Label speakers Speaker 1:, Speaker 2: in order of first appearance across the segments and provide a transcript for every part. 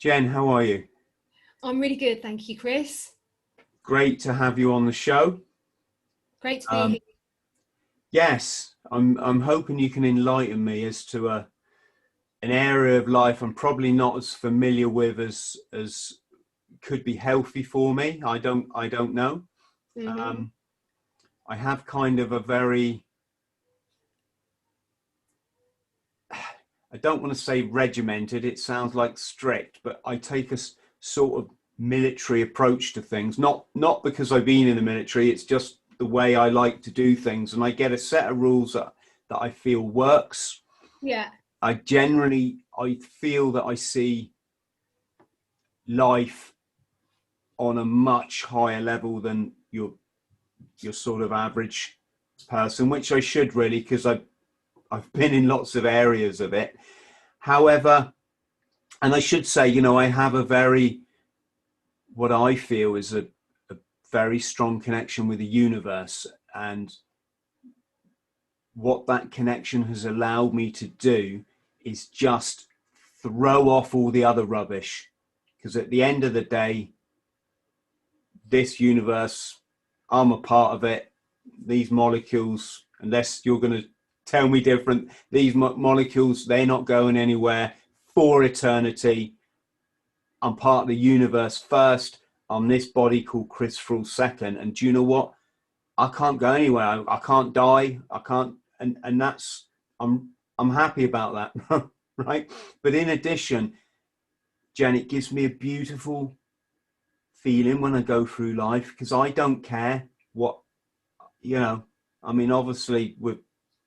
Speaker 1: Jen, how are you?
Speaker 2: I'm really good, thank you, Chris.
Speaker 1: Great to have you on the show.
Speaker 2: Great to be
Speaker 1: Um,
Speaker 2: here.
Speaker 1: yes, I'm hoping you can enlighten me as to an area of life I'm probably not as familiar with as could be healthy for me. I don't know.
Speaker 2: Hmm.
Speaker 1: Um, I have kind of a very, I don't want to say regimented. It sounds like strict, but I take sort of military approach to things. Not because I've been in the military. It's just the way I like to do things, and I get a set of rules that I feel works.
Speaker 2: Yeah.
Speaker 1: I feel that I see life on a much higher level than your sort of average person, which I should really, because I've been in lots of areas of it. However, and I should say, I have a very, what I feel is a very strong connection with the universe, and what that connection has allowed me to do is just throw off all the other rubbish, because at the end of the day, this universe, I'm a part of it. These molecules, unless you're going to tell me different, these molecules, they're not going anywhere for eternity. I'm part of the universe first. I'm this body called Chris Frull second. And do you know what? I can't go anywhere. I can't die. I can't, and that's, I'm happy about that, right? But in addition, Jen, it gives me a beautiful feeling when I go through life, because I don't care what, you know. I mean, obviously, with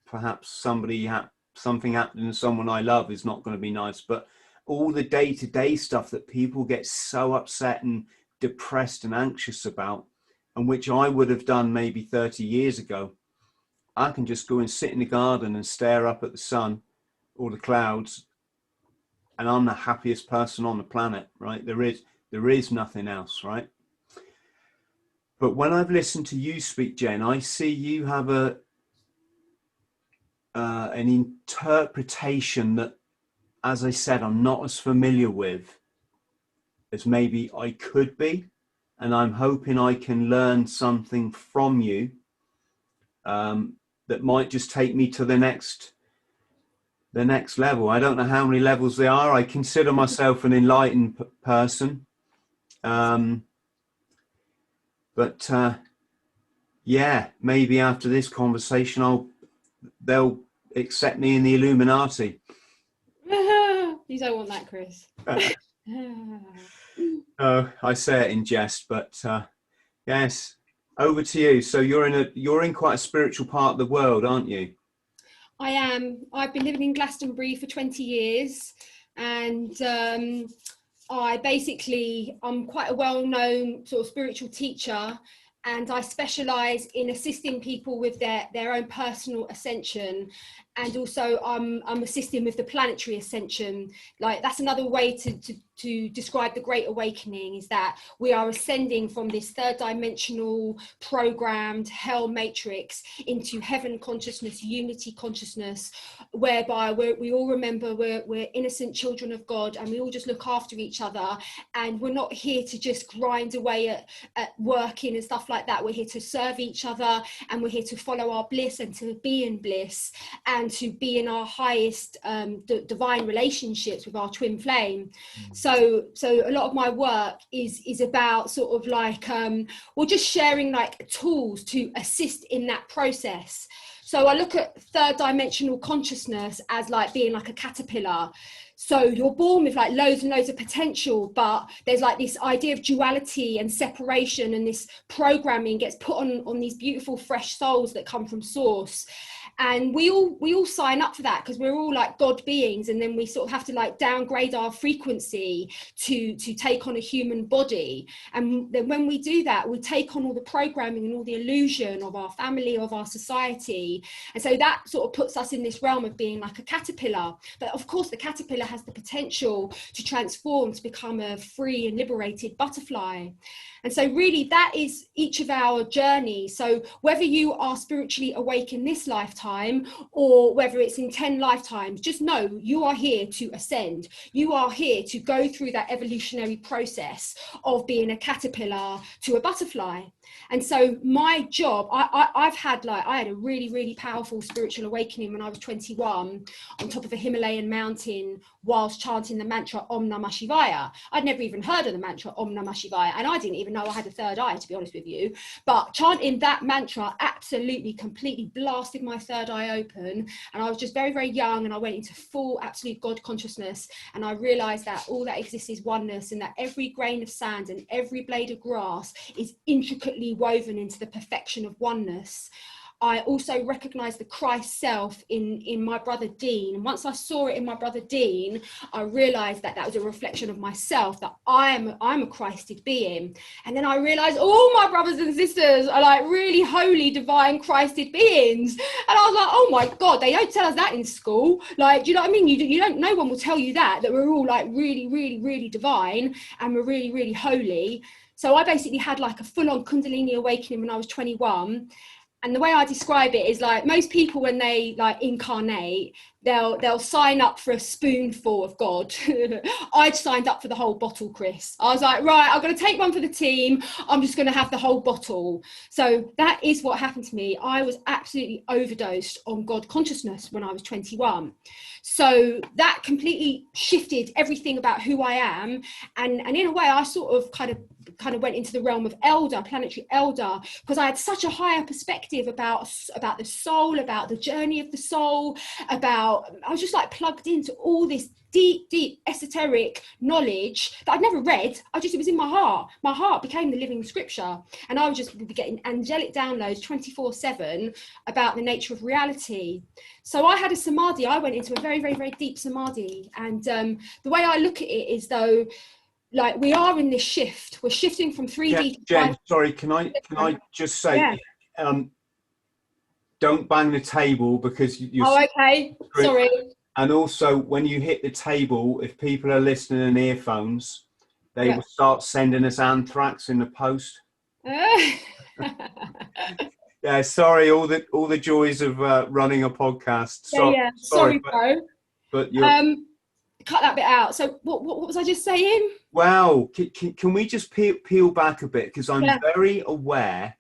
Speaker 1: perhaps something happening to someone I love is not going to be nice, but all the day-to-day stuff that people get so upset and depressed and anxious about, and which I would have done maybe 30 years ago, I can just go and sit in the garden and stare up at the sun or the clouds, and I'm the happiest person on the planet, right? There is nothing else, right? But when I've listened to you speak, Jen, I see you have an interpretation that, as I said, I'm not as familiar with as maybe I could be, and I'm hoping I can learn something from you, that might just take me to the next level. I don't know how many levels there are. I consider myself an enlightened person, um, but yeah, maybe after this conversation, they'll accept me in the Illuminati.
Speaker 2: You don't want that, Chris.
Speaker 1: I say it in jest, but yes. Over to you. So you're in quite a spiritual part of the world, aren't you?
Speaker 2: I am. I've been living in Glastonbury for 20 years, and I'm quite a well-known sort of spiritual teacher, and I specialise in assisting people with their own personal ascension, and also I'm assisting with the planetary ascension. Like, that's another way to describe the Great Awakening, is that we are ascending from this third dimensional programmed hell matrix into heaven consciousness, unity consciousness, whereby we all remember we're innocent children of God, and we all just look after each other, and we're not here to just grind away at working and stuff like that. We're here to serve each other, and we're here to follow our bliss and to be in bliss, and to be in our highest divine relationships with our twin flame. So a lot of my work is about sort of like just sharing like tools to assist in that process. So I look at third dimensional consciousness as like being like a caterpillar. So you're born with like loads and loads of potential, but there's like this idea of duality and separation, and this programming gets put on these beautiful fresh souls that come from source. And we all sign up for that, because we're all like God beings, and then we sort of have to like downgrade our frequency to take on a human body. And then when we do that, we take on all the programming and all the illusion of our family, of our society. And so that sort of puts us in this realm of being like a caterpillar. But of course, the caterpillar has the potential to transform to become a free and liberated butterfly. And so really that is each of our journeys. So whether you are spiritually awake in this lifetime, lifetime or whether it's in 10 lifetimes, just know you are here to ascend. You are here to go through that evolutionary process of being a caterpillar to a butterfly. And so my job, I had a really, really powerful spiritual awakening when I was 21 on top of a Himalayan mountain whilst chanting the mantra Om Namah Shivaya. I'd never even heard of the mantra Om Namah Shivaya, and I didn't even know I had a third eye, to be honest with you. But chanting that mantra absolutely, completely blasted my third eye open. And I was just very, very young, and I went into full, absolute God consciousness. And I realized that all that exists is oneness, and that every grain of sand and every blade of grass is intricately woven into the perfection of oneness. I also recognized the Christ self in my brother Dean. And once I saw it in my brother Dean, I realized that that was a reflection of myself, that I'm a Christed being. And then I realized all my brothers and sisters are like really holy, divine, Christed beings. And I was like, oh my God, they don't tell us that in school. Like, do you know what I mean? You don't, no one will tell you that we're all like really, really, really divine and we're really, really holy. So I basically had like a full-on Kundalini awakening when I was 21. And the way I describe it is like most people, when they like incarnate, they'll sign up for a spoonful of God. I'd signed up for the whole bottle, Chris. I was like, right, I'm going to take one for the team. I'm just going to have the whole bottle. So that is what happened to me. I was absolutely overdosed on God consciousness when I was 21. So that completely shifted everything about who I am. And in a way, I sort of kind of went into the realm of elder, planetary elder, because I had such a higher perspective about the soul, about the journey of the soul, I was just like plugged into all this deep esoteric knowledge that I'd never read. It was in my heart. My heart became the living scripture, and I would just be getting angelic downloads 24/7 about the nature of reality. So I had a samadhi. I went into a very, very, very deep samadhi, and the way I look at it is though, like we are in this shift. We're shifting from 3D to
Speaker 1: Jen,
Speaker 2: 5D.
Speaker 1: sorry, can I just say,
Speaker 2: Yeah.
Speaker 1: Don't bang the table because you're...
Speaker 2: Oh, okay. Sorry.
Speaker 1: And also, when you hit the table, if people are listening in earphones, they will start sending us anthrax in the post. Yeah, sorry, all the joys of running a podcast.
Speaker 2: Sorry, bro.
Speaker 1: But you're...
Speaker 2: cut that bit out. So what was I just saying?
Speaker 1: Wow, can we just peel back a bit, because I'm very aware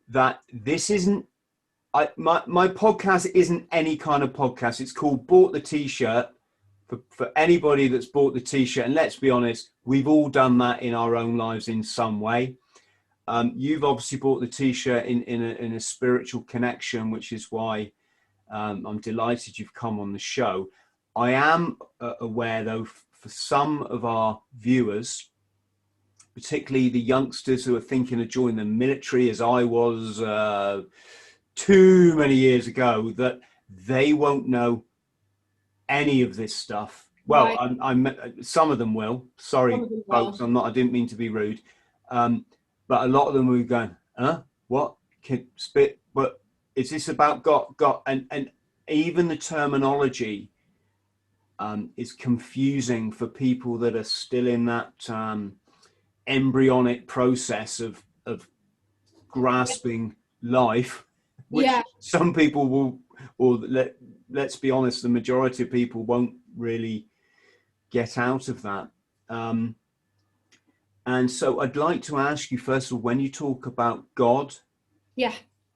Speaker 1: that this isn't... my podcast isn't any kind of podcast. It's called Bought the T-shirt. For anybody that's bought the T-shirt, and let's be honest, we've all done that in our own lives in some way. You've obviously bought the T-shirt in a spiritual connection, which is why I'm delighted you've come on the show. I am aware, though, for some of our viewers, particularly the youngsters who are thinking of joining the military, as I was too many years ago, that they won't know any of this stuff. Well, right. I'm some of them will. Sorry, folks, I didn't mean to be rude. But a lot of them were going, huh? What? But is this about God? And even the terminology is confusing for people that are still in that embryonic process of grasping life, which some people will, or let's be honest, the majority of people won't really get out of that. And so I'd like to ask you, first of all, when you talk about God,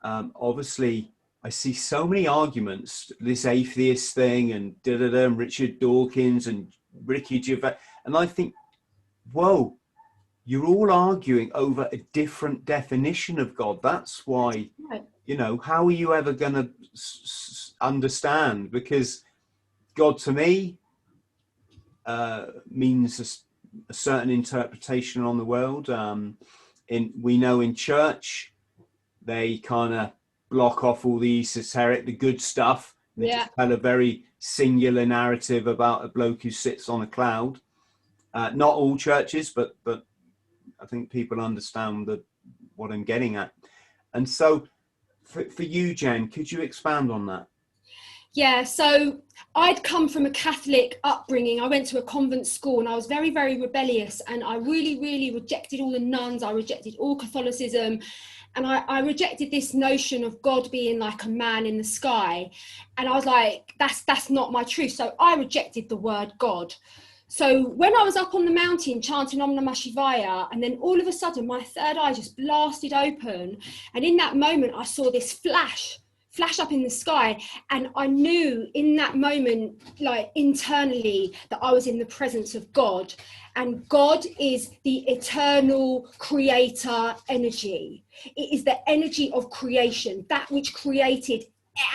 Speaker 1: obviously I see so many arguments, this atheist thing and and Richard Dawkins and Ricky Gervais, and I think, whoa, you're all arguing over a different definition of God. That's why, you know, how are you ever going to understand? Because God to me means a certain interpretation on the world. We know in church, they kind of block off all the esoteric, the good stuff. They just tell a very singular narrative about a bloke who sits on a cloud. Not all churches, but I think people understand what I'm getting at. And so for you, Jen, could you expand on that?
Speaker 2: Yeah, so I'd come from a Catholic upbringing. I went to a convent school and I was very, very rebellious, and I really, really rejected all the nuns. I rejected all Catholicism. And I rejected this notion of God being like a man in the sky. And I was like, that's not my truth. So I rejected the word God. So when I was up on the mountain chanting Om Namah Shivaya, and then all of a sudden my third eye just blasted open. And in that moment, I saw this flash up in the sky. And I knew in that moment, like internally, that I was in the presence of God. And God is the eternal creator energy. It is the energy of creation, that which created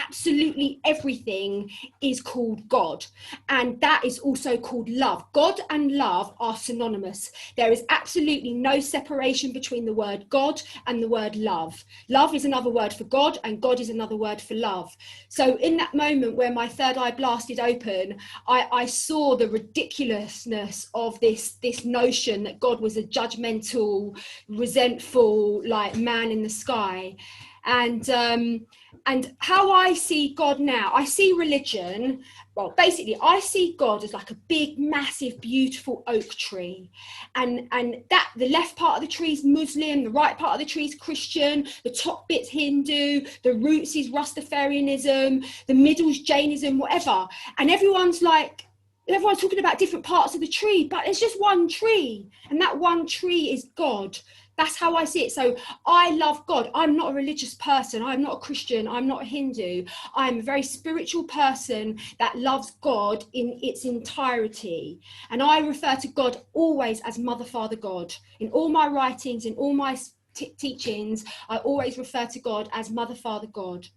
Speaker 2: absolutely everything is called God, and that is also called love. God and love are synonymous. There is absolutely no separation between the word God and the word love. Love is another word for God, and God is another word for love. So in that moment where my third eye blasted open, I saw the ridiculousness of this notion that God was a judgmental, resentful, like man in the sky. And how I see God now, I see religion, well, basically, I see God as like a big, massive, beautiful oak tree. And that the left part of the tree is Muslim, the right part of the tree is Christian, the top bit's Hindu, the roots is Rastafarianism, the middle's Jainism, whatever. And everyone's talking about different parts of the tree, but it's just one tree. And that one tree is God. That's how I see it. So I love God. I'm not a religious person. I'm not a Christian. I'm not a Hindu. I'm a very spiritual person that loves God in its entirety. And I refer to God always as Mother, Father, God. In all my writings, in all my teachings, I always refer to God as Mother, Father, God.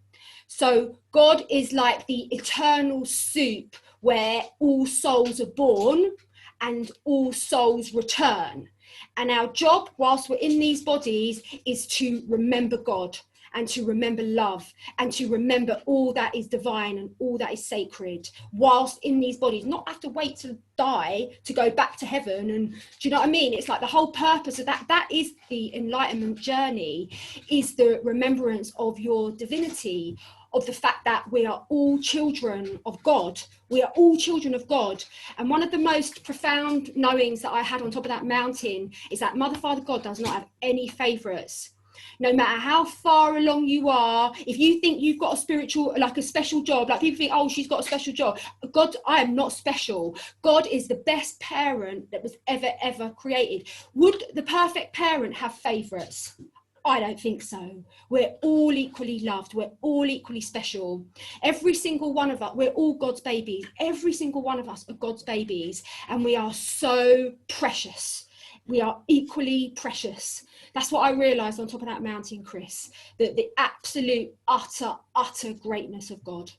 Speaker 2: So God is like the eternal soup where all souls are born and all souls return. And our job, whilst we're in these bodies, is to remember God and to remember love and to remember all that is divine and all that is sacred whilst in these bodies, not have to wait to die to go back to heaven. And do you know what I mean? It's like the whole purpose of that is the enlightenment journey, is the remembrance of your divinity, of the fact that we are all children of God. We are all children of God. And one of the most profound knowings that I had on top of that mountain is that Mother, Father, God does not have any favorites. No matter how far along you are, if you think you've got a spiritual, like a special job, like people think, oh, she's got a special job. God, I am not special. God is the best parent that was ever created. Would the perfect parent have favorites? I don't think so. We're all equally loved. We're all equally special. Every single one of us, we're all God's babies. Every single one of us are God's babies. And we are so precious. We are equally precious. That's what I realised on top of that mountain, Chris, that the absolute, utter greatness of God.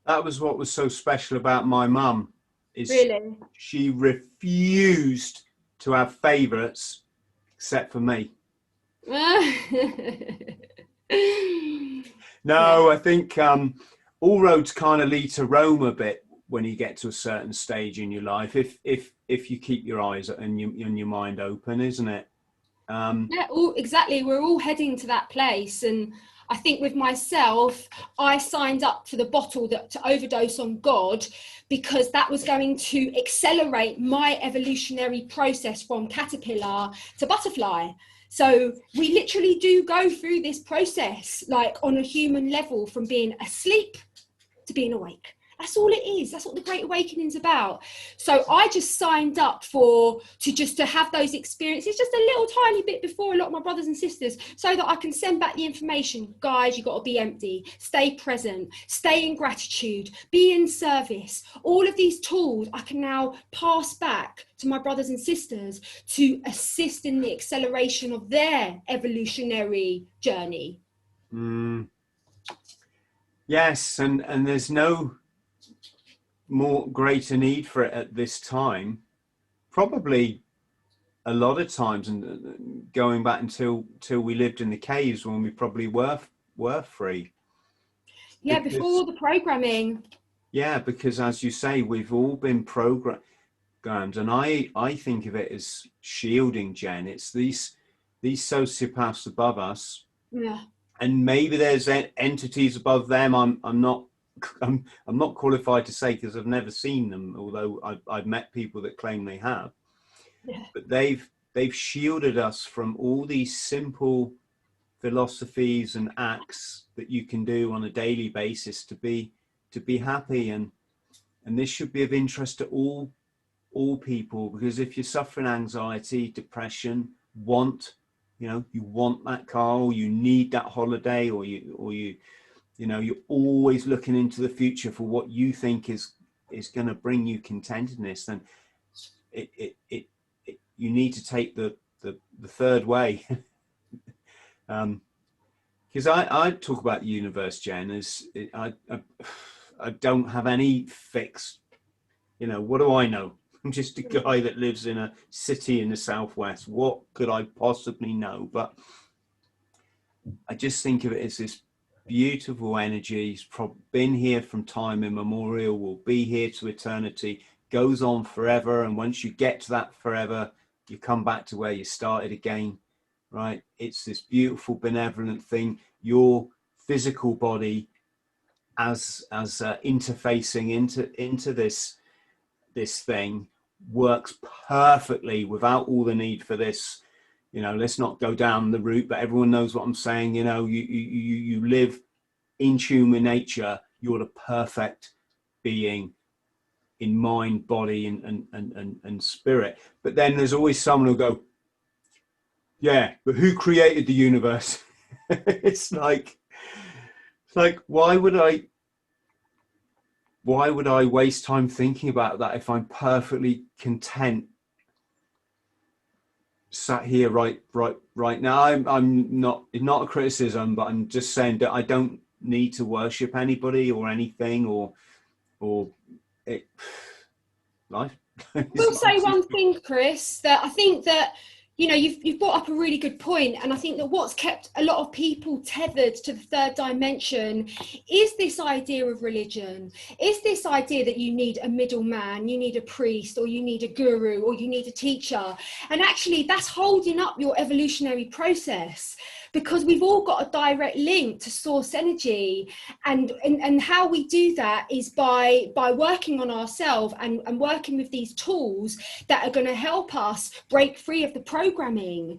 Speaker 1: That was what was so special about my mum.
Speaker 2: Really?
Speaker 1: She refused to have favourites except for me. No, I think all roads kind of lead to Rome a bit when you get to a certain stage in your life, if you keep your eyes and your mind open, isn't it?
Speaker 2: Yeah, exactly. We're all heading to that place. And I think with myself, I signed up for the bottle to overdose on God, because that was going to accelerate my evolutionary process from caterpillar to butterfly. So we literally do go through this process, like on a human level, from being asleep to being awake. That's all it is. That's what the Great Awakening is about. So I just signed up to have those experiences just a little tiny bit before a lot of my brothers and sisters, so that I can send back the information. Guys, you've got to be empty, stay present, stay in gratitude, be in service. All of these tools I can now pass back to my brothers and sisters to assist in the acceleration of their evolutionary journey.
Speaker 1: Yes, and there's no more greater need for it at this time, probably a lot of times, and going back until we lived in the caves when we probably were free.
Speaker 2: Yeah, because, before the programming.
Speaker 1: Yeah, because as you say, we've all been programmed, and I think of it as shielding, Jen. It's these sociopaths above us.
Speaker 2: Yeah.
Speaker 1: And maybe there's entities above them. I'm not qualified to say, because I've never seen them, although I've met people that claim they have.
Speaker 2: Yeah.
Speaker 1: But they've shielded us from all these simple philosophies and acts that you can do on a daily basis to be happy. And this should be of interest to all people, because if you're suffering anxiety, depression, you want that car, or you need that holiday, or you're always looking into the future for what you think is going to bring you contentedness, then you need to take the third way. Because I talk about the universe, Jen, as I don't have any fix. What do I know? I'm just a guy that lives in a city in the southwest. What could I possibly know? But I just think of it as this beautiful energy. It's been here from time immemorial, will be here to eternity, goes on forever. And once you get to that forever, you come back to where you started again, right? It's this beautiful, benevolent thing. Your physical body as interfacing into this thing works perfectly without all the need for this. Let's not go down the route, but everyone knows what I'm saying. You live in tune with nature. You're the perfect being in mind, body, and spirit. But then there's always someone who'll go, yeah, but who created the universe? It's like why would I waste time thinking about that if I'm perfectly content sat here right now? I'm not a criticism, but I'm just saying that I don't need to worship anybody or anything, or life.
Speaker 2: I will say one thing, Chris, that I think that you've brought up a really good point, and I think that what's kept a lot of people tethered to the third dimension is this idea of religion, is this idea that you need a middleman, you need a priest, or you need a guru, or you need a teacher. And actually that's holding up your evolutionary process, because we've all got a direct link to source energy, and how we do that is by working on ourselves and working with these tools that are going to help us break free of the programming,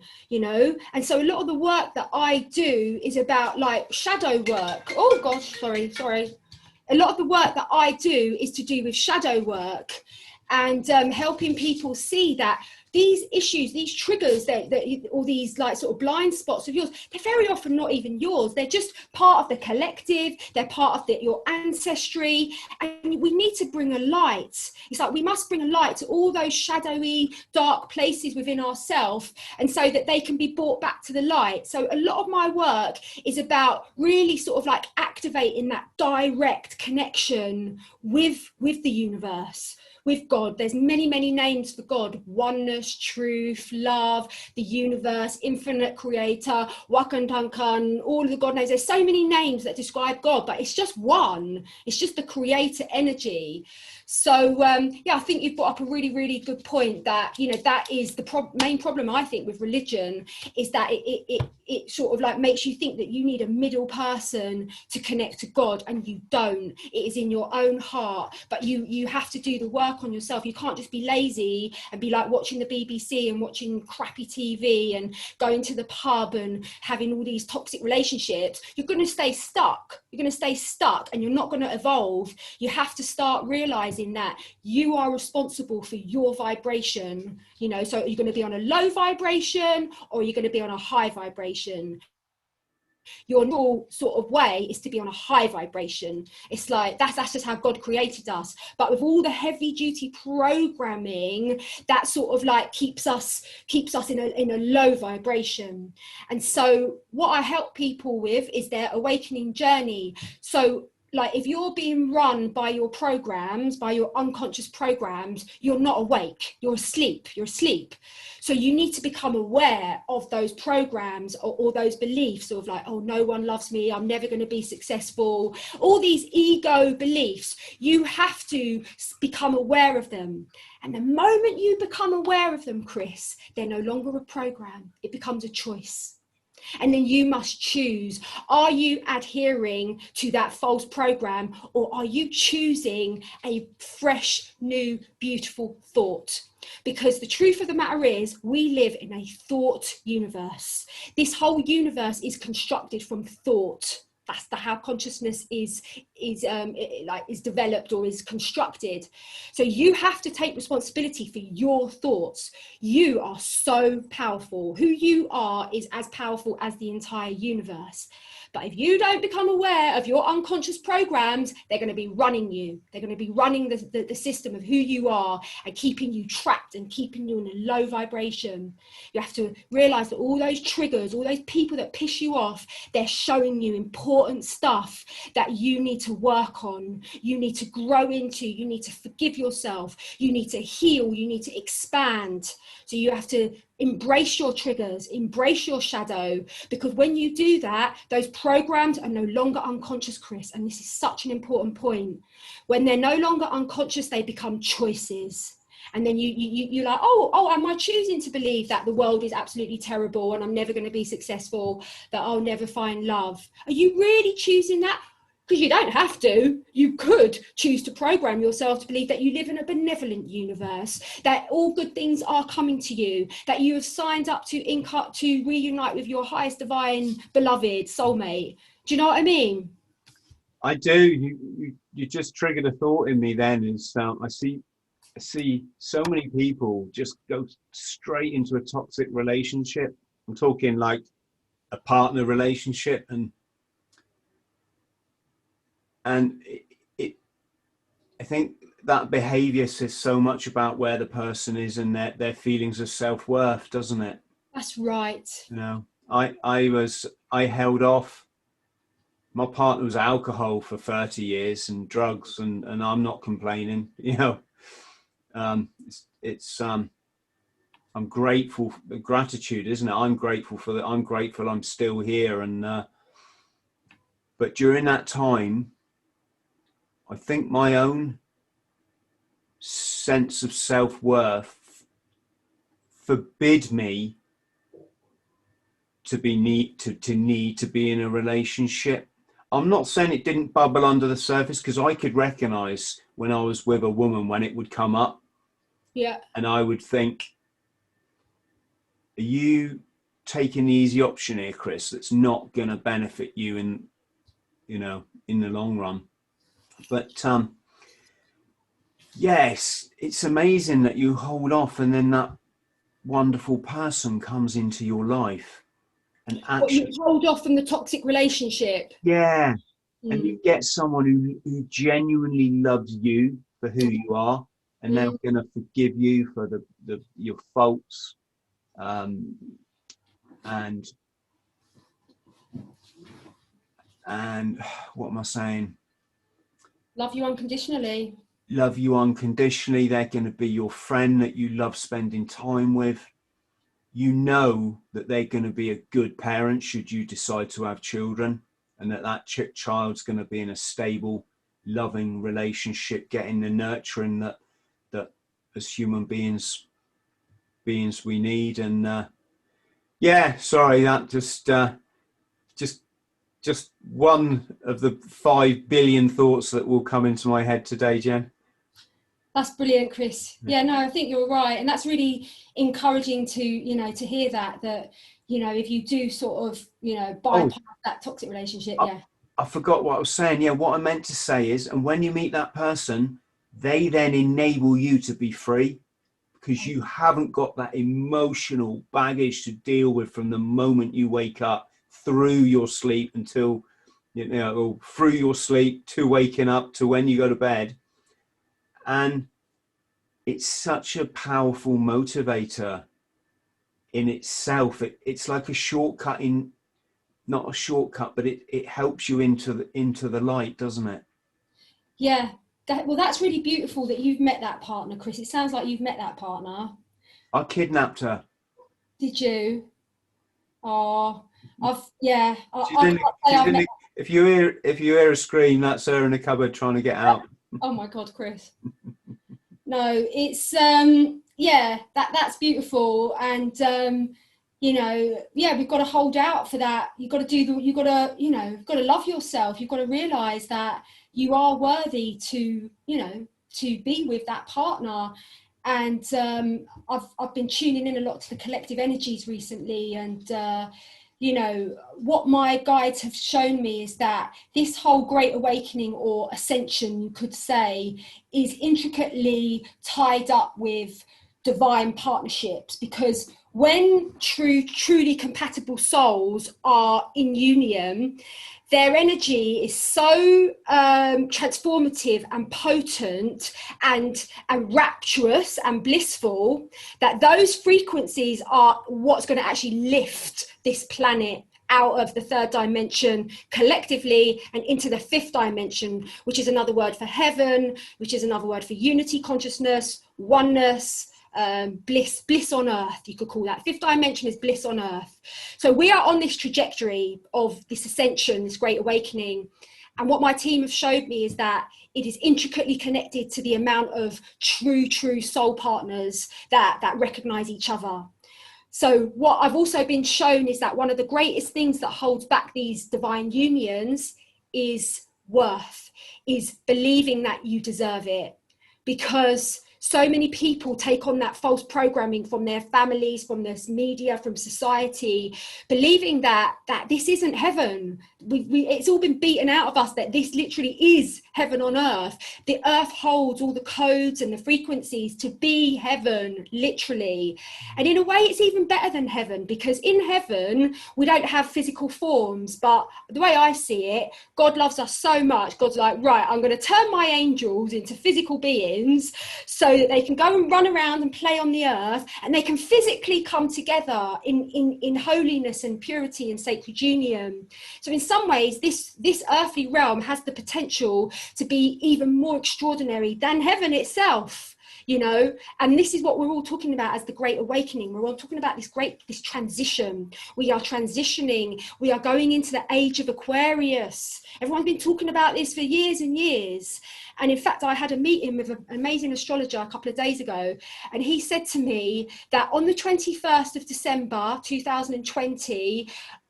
Speaker 2: and so a lot of the work that I do is about like shadow work. Oh gosh, sorry. A lot of the work that I do is to do with shadow work, and helping people see that these issues, these triggers, that all these like sort of blind spots of yours, they're very often not even yours. They're just part of the collective. They're part of your ancestry. And we need to bring a light. It's like we must bring a light to all those shadowy, dark places within ourselves, and so that they can be brought back to the light. So a lot of my work is about really sort of like activating that direct connection with the universe, with God. There's many names for God: oneness, truth, love, the universe, infinite creator, Wakantankan, all of the God names. There's so many names that describe God, but it's just one. It's just the creator energy. So I think you've brought up a really good point, that that is the main problem, I think, with religion, is that it sort of like makes you think that you need a middle person to connect to God, and you don't. It is in your own heart, but you have to do the work on yourself. You can't just be lazy and be like watching the BBC and watching crappy TV and going to the pub and having all these toxic relationships. You're going to stay stuck. And you're not going to evolve. You have to start realizing that you are responsible for your vibration. So are you going to be on a low vibration, or are you going to be on a high vibration? Your normal sort of way is to be on a high vibration. It's like that's just how God created us. But with all the heavy duty programming, that sort of like keeps us in a low vibration. And so what I help people with is their awakening journey. So like if you're being run by your programs, by your unconscious programs, you're not awake, you're asleep. So you need to become aware of those programs or those beliefs of like, oh, no one loves me, I'm never going to be successful. All these ego beliefs, you have to become aware of them. And the moment you become aware of them, Chris, they're no longer a program. It becomes a choice. And then you must choose, are you adhering to that false program, or are you choosing a fresh, new, beautiful thought? Because the truth of the matter is, we live in a thought universe. This whole universe is constructed from thought. That's how consciousness is developed or is constructed. So you have to take responsibility for your thoughts. You are so powerful. Who you are is as powerful as the entire universe. But if you don't become aware of your unconscious programs, they're going to be running you. They're going to be running the system of who you are and keeping you trapped and keeping you in a low vibration. You have to realize that all those triggers, all those people that piss you off, they're showing you important stuff that you need to work on, you need to grow into, you need to forgive yourself, you need to heal, you need to expand. So you have to embrace your triggers, embrace your shadow, because when you do that, those programs are no longer unconscious, Chris. And this is such an important point. When they're no longer unconscious, they become choices. And then you're like, oh, am I choosing to believe that the world is absolutely terrible and I'm never going to be successful, that I'll never find love? Are you really choosing that? Because you don't have to. You could choose to program yourself to believe that you live in a benevolent universe, that all good things are coming to you, that you have signed up to reunite with your highest divine beloved soulmate. Do you know what I mean?
Speaker 1: I do. You just triggered a thought in me then. Is I see so many people just go straight into a toxic relationship. I'm talking like a partner relationship, and I think that behavior says so much about where the person is and their feelings of self-worth, doesn't it?
Speaker 2: That's right.
Speaker 1: You know, I held off. My partner was alcohol for 30 years and drugs, and I'm not complaining. You know, I'm grateful. Gratitude, isn't it? I'm grateful for that. I'm grateful I'm still here. And but during that time, I think my own sense of self-worth forbid me to need to be in a relationship. I'm not saying it didn't bubble under the surface, because I could recognize when I was with a woman when it would come up.
Speaker 2: Yeah.
Speaker 1: And I would think, are you taking the easy option here, Chris, that's not going to benefit you in the long run? But yes, it's amazing that you hold off and then that wonderful person comes into your life. And actually,
Speaker 2: you hold off from the toxic relationship.
Speaker 1: Yeah. And you get someone who genuinely loves you for who you are, and they're going to forgive you for your faults, and what am I saying?
Speaker 2: Love you unconditionally.
Speaker 1: Love you unconditionally. They're going to be your friend that you love spending time with. You know that they're going to be a good parent should you decide to have children, and that child's going to be in a stable, loving relationship, getting the nurturing that as human beings we need. And sorry, that just one of the 5 billion thoughts that will come into my head today, Jen.
Speaker 2: That's brilliant, Chris. Yeah, no, I think you're right. And that's really encouraging to hear that if you do sort of, bypass that toxic relationship.
Speaker 1: I forgot what I was saying. Yeah, what I meant to say is, and when you meet that person, they then enable you to be free, because you haven't got that emotional baggage to deal with from the moment you wake up through your sleep until, or through your sleep to waking up to when you go to bed. And it's such a powerful motivator in itself. It's like a shortcut not a shortcut, but it helps you into the light, doesn't it?
Speaker 2: Yeah. That's really beautiful that you've met that partner, Chris. It sounds like you've met that partner.
Speaker 1: I kidnapped her.
Speaker 2: Did you? Oh,
Speaker 1: if you hear a scream, that's her in the cupboard trying to get out.
Speaker 2: Oh my God, Chris. No, it's that's beautiful. And you know, yeah, we've got to hold out for that. You've got to do the, you've got to, you know, you've got to love yourself. You've got to realize that you are worthy to, you know, to be with that partner. And I've been tuning in a lot to the collective energies recently, and you know, what my guides have shown me is that this whole great awakening, or ascension you could say, is intricately tied up with divine partnerships, because when truly compatible souls are in union, their energy is so transformative and potent and rapturous and blissful that those frequencies are what's going to actually lift this planet out of the third dimension collectively and into the fifth dimension, which is another word for heaven, which is another word for unity consciousness, oneness, bliss on earth, you could call that. Fifth dimension is bliss on earth. So we are on this trajectory of this ascension, this great awakening. And what my team have showed me is that it is intricately connected to the amount of true soul partners that recognize each other. So what I've also been shown is that one of the greatest things that holds back these divine unions is worth, is believing that you deserve it. Because so many people take on that false programming from their families, from this media, from society, believing that this isn't heaven. It's all been beaten out of us that this literally is heaven on earth. The earth holds all the codes and the frequencies to be heaven, literally. And in a way, it's even better than heaven, because in heaven, we don't have physical forms. But the way I see it, God loves us so much. God's like, right, I'm going to turn my angels into physical beings so that they can go and run around and play on the earth, and they can physically come together in holiness and purity and sacred union. So in some ways, this earthly realm has the potential to be even more extraordinary than heaven itself, you know. And this is what we're all talking about as the great awakening. We're all talking about this transition. We are transitioning. We are going into the age of Aquarius. Everyone's been talking about this for years and years. And in fact, I had a meeting with an amazing astrologer a couple of days ago, and he said to me that on the 21st of December 2020,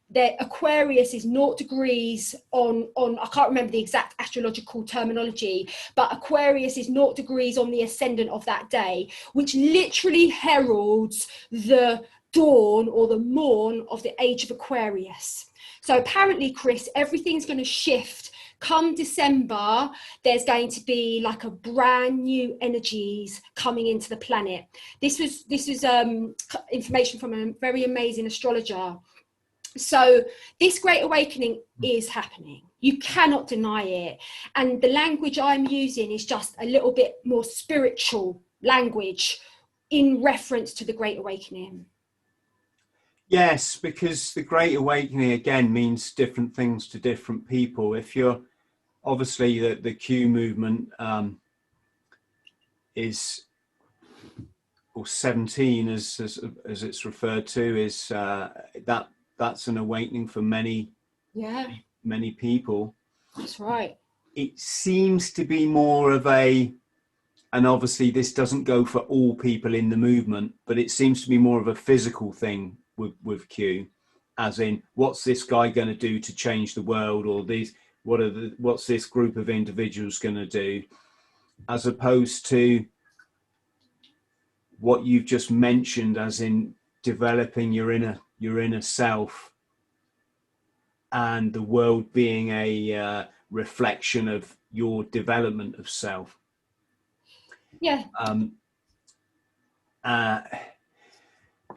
Speaker 2: that Aquarius is 0 degrees on I can't remember the exact astrological terminology, but Aquarius is 0 degrees on the ascendant of that day, which literally heralds the dawn or the morn of the age of Aquarius. So apparently, Chris, everything's going to shift. Come December, there's going to be like a brand new energies coming into the planet. This was information from a very amazing astrologer. So this great awakening is happening. You cannot deny it. And the language I'm using is just a little bit more spiritual language in reference to the great awakening.
Speaker 1: Yes, because the Great Awakening again means different things to different people. If you're obviously the Q movement is, or 17 as it's referred to, is that's an awakening for many people.
Speaker 2: That's right.
Speaker 1: It seems to be more of a, and obviously this doesn't go for all people in the movement, but it seems to be more of a physical thing with Q, as in, what's this guy going to do to change the world, or what's this group of individuals going to do, as opposed to what you've just mentioned, as in developing your inner self, and the world being a reflection of your development of self.
Speaker 2: Yeah.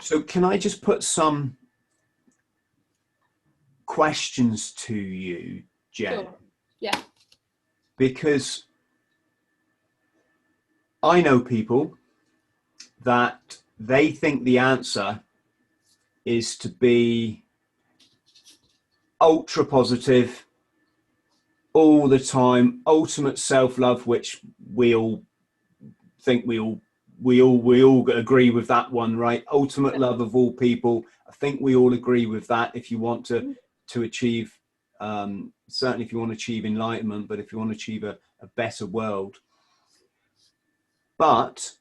Speaker 1: So can I just put some questions to you, Jen?
Speaker 2: Sure. Yeah.
Speaker 1: Because I know people that they think the answer is to be ultra positive all the time, ultimate self-love, which we all think we all agree with that one, right? Ultimate love of all people. I think we all agree with that. If you want to achieve, certainly if you want to achieve enlightenment, but if you want to achieve a better world. But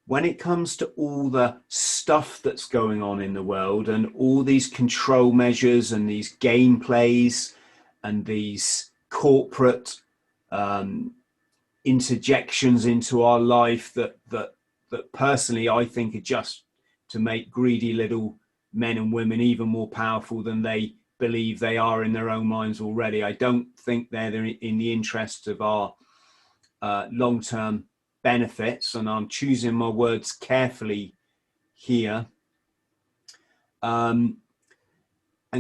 Speaker 1: when it comes to all the stuff that's going on in the world and all these control measures and these gameplays and these corporate interjections into our life that personally I think are just to make greedy little men and women even more powerful than they believe they are in their own minds already. I don't think they're in the interest of our long-term benefits, and I'm choosing my words carefully here. And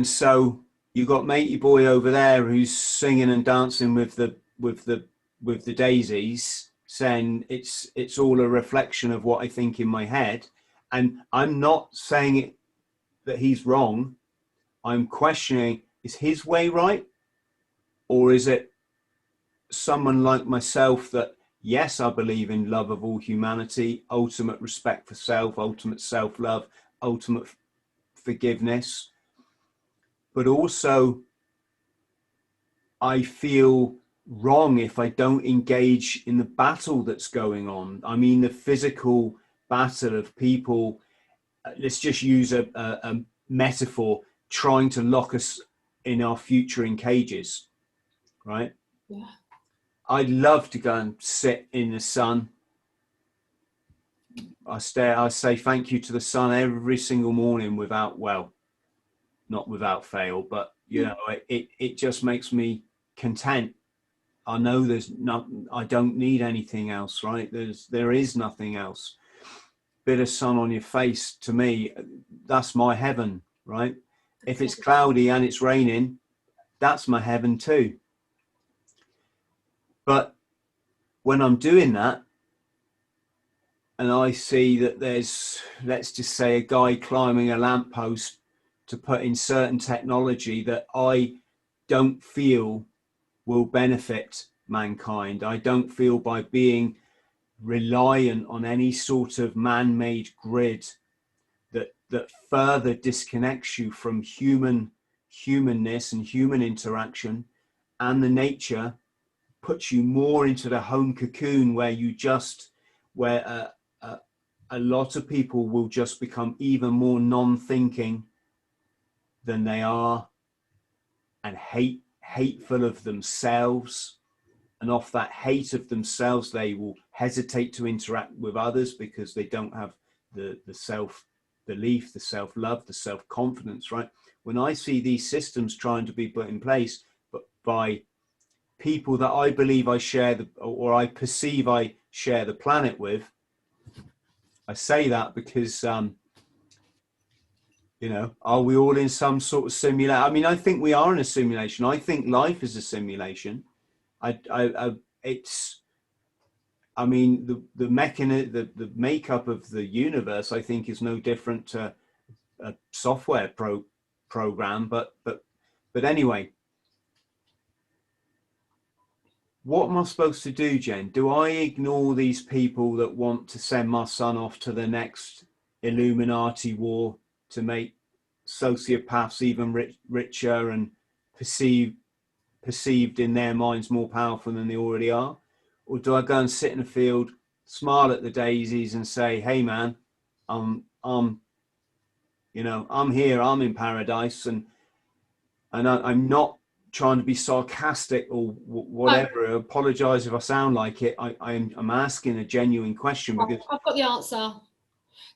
Speaker 1: so you got matey boy over there who's singing and dancing with the daisies, saying it's all a reflection of what I think in my head. And I'm not saying it that he's wrong. I'm questioning, is his way right? Or is it someone like myself that, yes, I believe in love of all humanity, ultimate respect for self, ultimate self-love, ultimate forgiveness, but also I feel wrong if I don't engage in the battle that's going on. I mean, the physical battle of people, let's just use a metaphor, trying to lock us in our future in cages, right?
Speaker 2: Yeah.
Speaker 1: I'd love to go and sit in the sun. I say thank you to the sun every single morning without, well, not without fail, but you know, it just makes me content. I know I don't need anything else, right? There is nothing else. Bit of sun on your face, to me, that's my heaven, right? If it's cloudy and it's raining, that's my heaven too. But when I'm doing that, and I see that there's, let's just say, a guy climbing a lamppost to put in certain technology that I don't feel will benefit mankind. I don't feel by being reliant on any sort of man-made grid that further disconnects you from humanness and human interaction, and the nature puts you more into the home cocoon where a lot of people will just become even more non-thinking than they are, and hateful of themselves. And off that hate of themselves, they will hesitate to interact with others because they don't have the self-belief, the self-love, the self-confidence, right? When I see these systems trying to be put in place, but by people that I believe I share or I perceive I share the planet with, I say that because, you know, are we all in some sort of simulation? I mean, I think we are in a simulation. I think life is a simulation. I mean, the makeup of the universe, I think, is no different to a software program. But anyway, what am I supposed to do, Jen? Do I ignore these people that want to send my son off to the next Illuminati war to make sociopaths even richer and perceived in their minds more powerful than they already are? Or do I go and sit in a field, smile at the daisies and say, hey man, I'm here, I'm in paradise, and I'm not trying to be sarcastic or whatever. I apologize if I sound like it. I'm asking a genuine question because
Speaker 2: I've got the answer.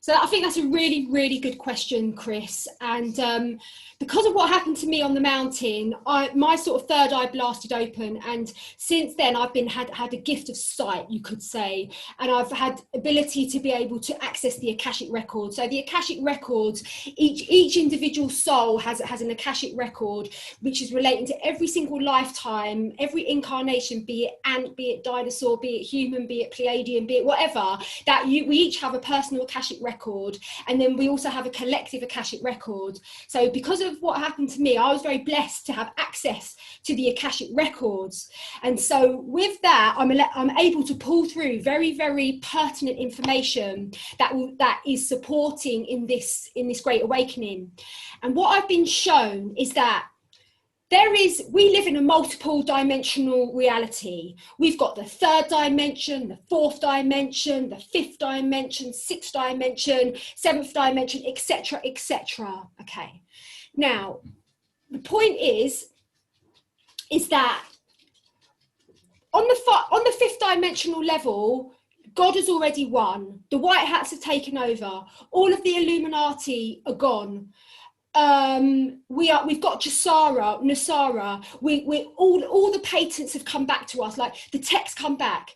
Speaker 2: So I think that's a really, really good question, Chris. And because of what happened to me on the mountain, my sort of third eye blasted open. And since then, I've had a gift of sight, you could say. And I've had ability to be able to access the Akashic record. So the Akashic records, each individual soul has an Akashic record, which is relating to every single lifetime, every incarnation, be it ant, be it dinosaur, be it human, be it Pleiadian, be it whatever, that we each have a personal Akashic record, and then we also have a collective Akashic record. So because of what happened to me, I was very blessed to have access to the Akashic records, and so with that I'm able to pull through very, very pertinent information that is supporting in this great awakening. And what I've been shown is that we live in a multiple dimensional reality. We've got the third dimension, the fourth dimension, the fifth dimension, sixth dimension, seventh dimension, etc., etc. Okay. Now, the point is that on the fifth dimensional level, God has already won. The white hats have taken over. All of the Illuminati are gone. We've got Nasara. All the patents have come back to us, like the tech's come back.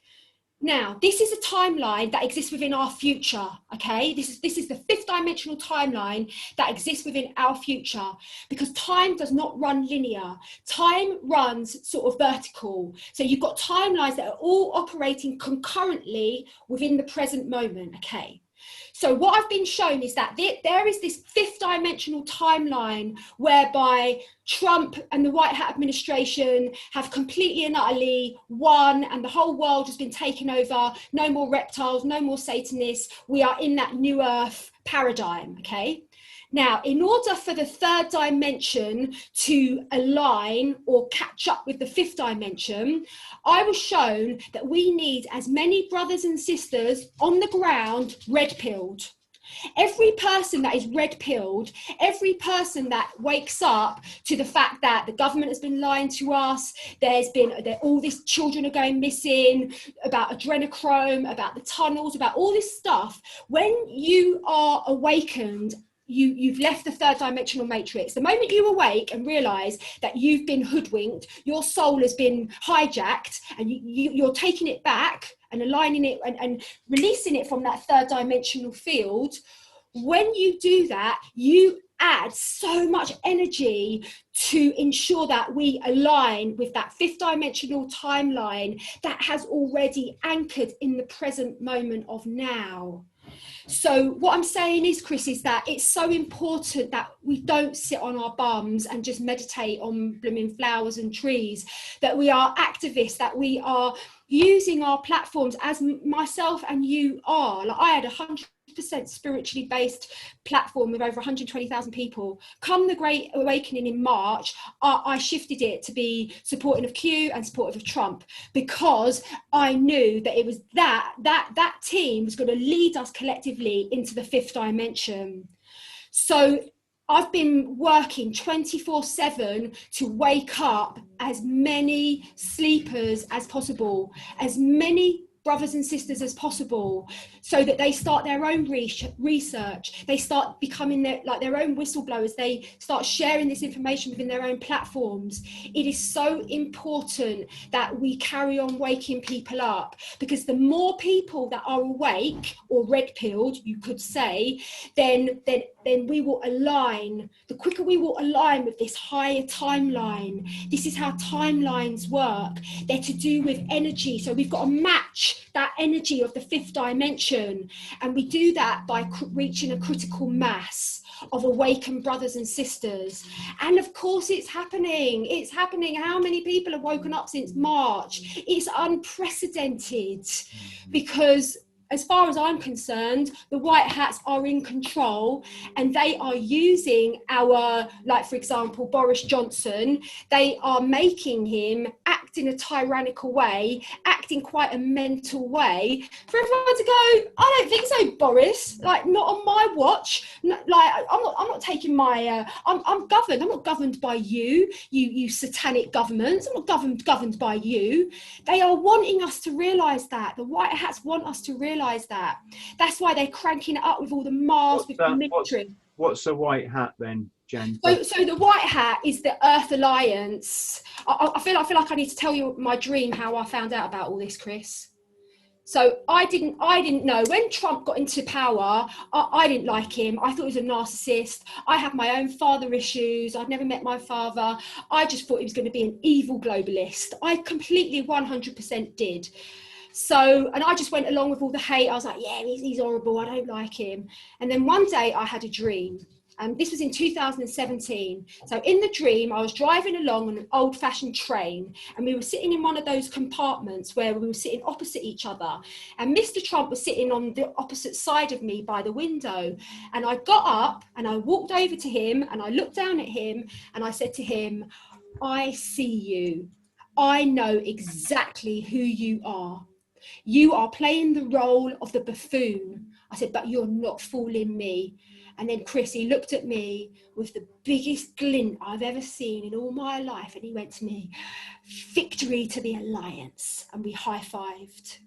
Speaker 2: Now, this is a timeline that exists within our future, okay? This is the fifth dimensional timeline that exists within our future, because time does not run linear. Time runs sort of vertical. So you've got timelines that are all operating concurrently within the present moment, okay? So what I've been shown is that there is this fifth dimensional timeline whereby Trump and the White Hat administration have completely and utterly won, and the whole world has been taken over. No more reptiles, no more Satanists. We are in that new earth paradigm, okay? Now, in order for the third dimension to align or catch up with the fifth dimension, I was shown that we need as many brothers and sisters on the ground red-pilled. Every person that is red-pilled, every person that wakes up to the fact that the government has been lying to us, all these children are going missing, about adrenochrome, about the tunnels, about all this stuff, when you are awakened, you've left the third dimensional matrix. The moment you awake and realize that you've been hoodwinked, your soul has been hijacked, and you're taking it back and aligning it and releasing it from that third dimensional field, when you do that, you add so much energy to ensure that we align with that fifth dimensional timeline that has already anchored in the present moment of now. So what I'm saying is, Chris, is that it's so important that we don't sit on our bums and just meditate on blooming flowers and trees, that we are activists, that we are using our platforms as myself and you are. Like, I had 100% spiritually based platform with over 120,000 people. Come the Great Awakening in March, I shifted it to be supportive of Q and supportive of Trump, because I knew that it was that team was going to lead us collectively into the fifth dimension. So I've been working 24/7 to wake up as many sleepers as possible, as many brothers and sisters as possible, so that they start their own research, they start becoming their own whistleblowers, they start sharing this information within their own platforms. It is so important that we carry on waking people up, because the more people that are awake or red-pilled, you could say, then we will align. The quicker we will align with this higher timeline. This is how timelines work. They're to do with energy. So we've got to match that energy of the fifth dimension. And we do that by reaching a critical mass of awakened brothers and sisters. And of course it's happening. It's happening. How many people have woken up since March? It's unprecedented, because as far as I'm concerned, the white hats are in control, and they are using like for example, Boris Johnson, they are making him act in a tyrannical way, act in quite a mental way, for everyone to go, I don't think so, Boris, like not on my watch. Like I'm not taking my, I'm governed. I'm not governed by you satanic governments. I'm not governed by you. They are wanting us to realise that. The white hats want us to realise that. That's why they're cranking it up with all the masks, with the military.
Speaker 1: What's a white hat then, Jen?
Speaker 2: So the white hat is the Earth Alliance. I feel like I need to tell you my dream, how I found out about all this, Chris. So I didn't know when Trump got into power. I didn't like him. I thought he was a narcissist. I have my own father issues. I'd never met my father. I just thought he was going to be an evil globalist. I completely 100% did. So, and I just went along with all the hate. I was like, yeah, he's horrible. I don't like him. And then one day I had a dream. And this was in 2017. So in the dream, I was driving along on an old-fashioned train, and we were sitting in one of those compartments where we were sitting opposite each other. And Mr. Trump was sitting on the opposite side of me by the window. And I got up and I walked over to him and I looked down at him and I said to him, I see you. I know exactly who you are. You are playing the role of the buffoon. I said, but you're not fooling me. And then Chris, he looked at me with the biggest glint I've ever seen in all my life. And he went to me, victory to the Alliance. And we high-fived.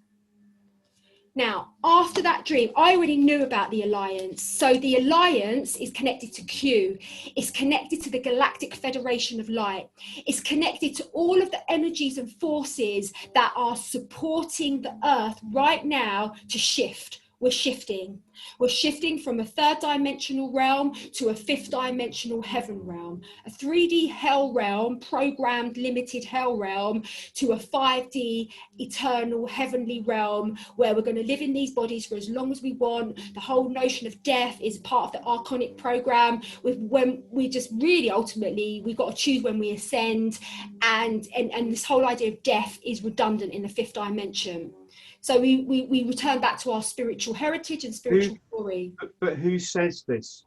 Speaker 2: Now, after that dream, I already knew about the Alliance. So the Alliance is connected to Q. It's connected to the Galactic Federation of Light. It's connected to all of the energies and forces that are supporting the Earth right now to shift. We're shifting. We're shifting from a third dimensional realm to a fifth dimensional heaven realm, a 3D hell realm, programmed limited hell realm, to a 5D eternal heavenly realm where we're going to live in these bodies for as long as we want. The whole notion of death is part of the archonic program. When we just really ultimately, we've got to choose when we ascend, and this whole idea of death is redundant in the fifth dimension. So we return back to our spiritual heritage and spiritual story.
Speaker 1: But who says this,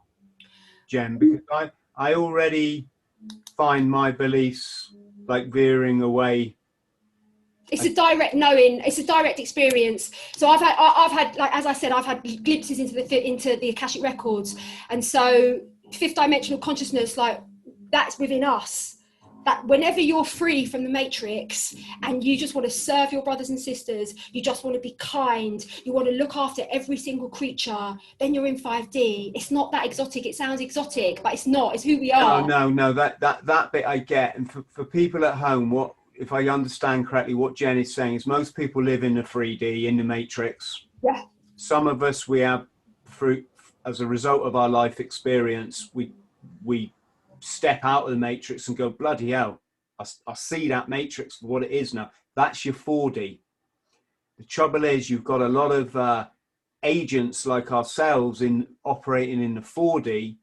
Speaker 1: Jen? Because I already find my beliefs like veering away.
Speaker 2: It's a direct knowing. It's a direct experience. So I've had, like, as I said, I've had glimpses into the Akashic records, and so fifth dimensional consciousness, like, that's within us. That whenever you're free from the matrix and you just want to serve your brothers and sisters, you just want to be kind, you want to look after every single creature, then you're in 5D. It's not that exotic. It sounds exotic, but it's not. It's who we are.
Speaker 1: No, that bit I get. And for people at home, what, if I understand correctly, what Jen is saying is most people live in the 3D, in the matrix.
Speaker 2: Yeah.
Speaker 1: Some of us, we have, as a result of our life experience, we step out of the matrix and go, bloody hell, I see that matrix for what it is now. That's your 4D. The trouble is, you've got a lot of agents like ourselves operating in the 4D,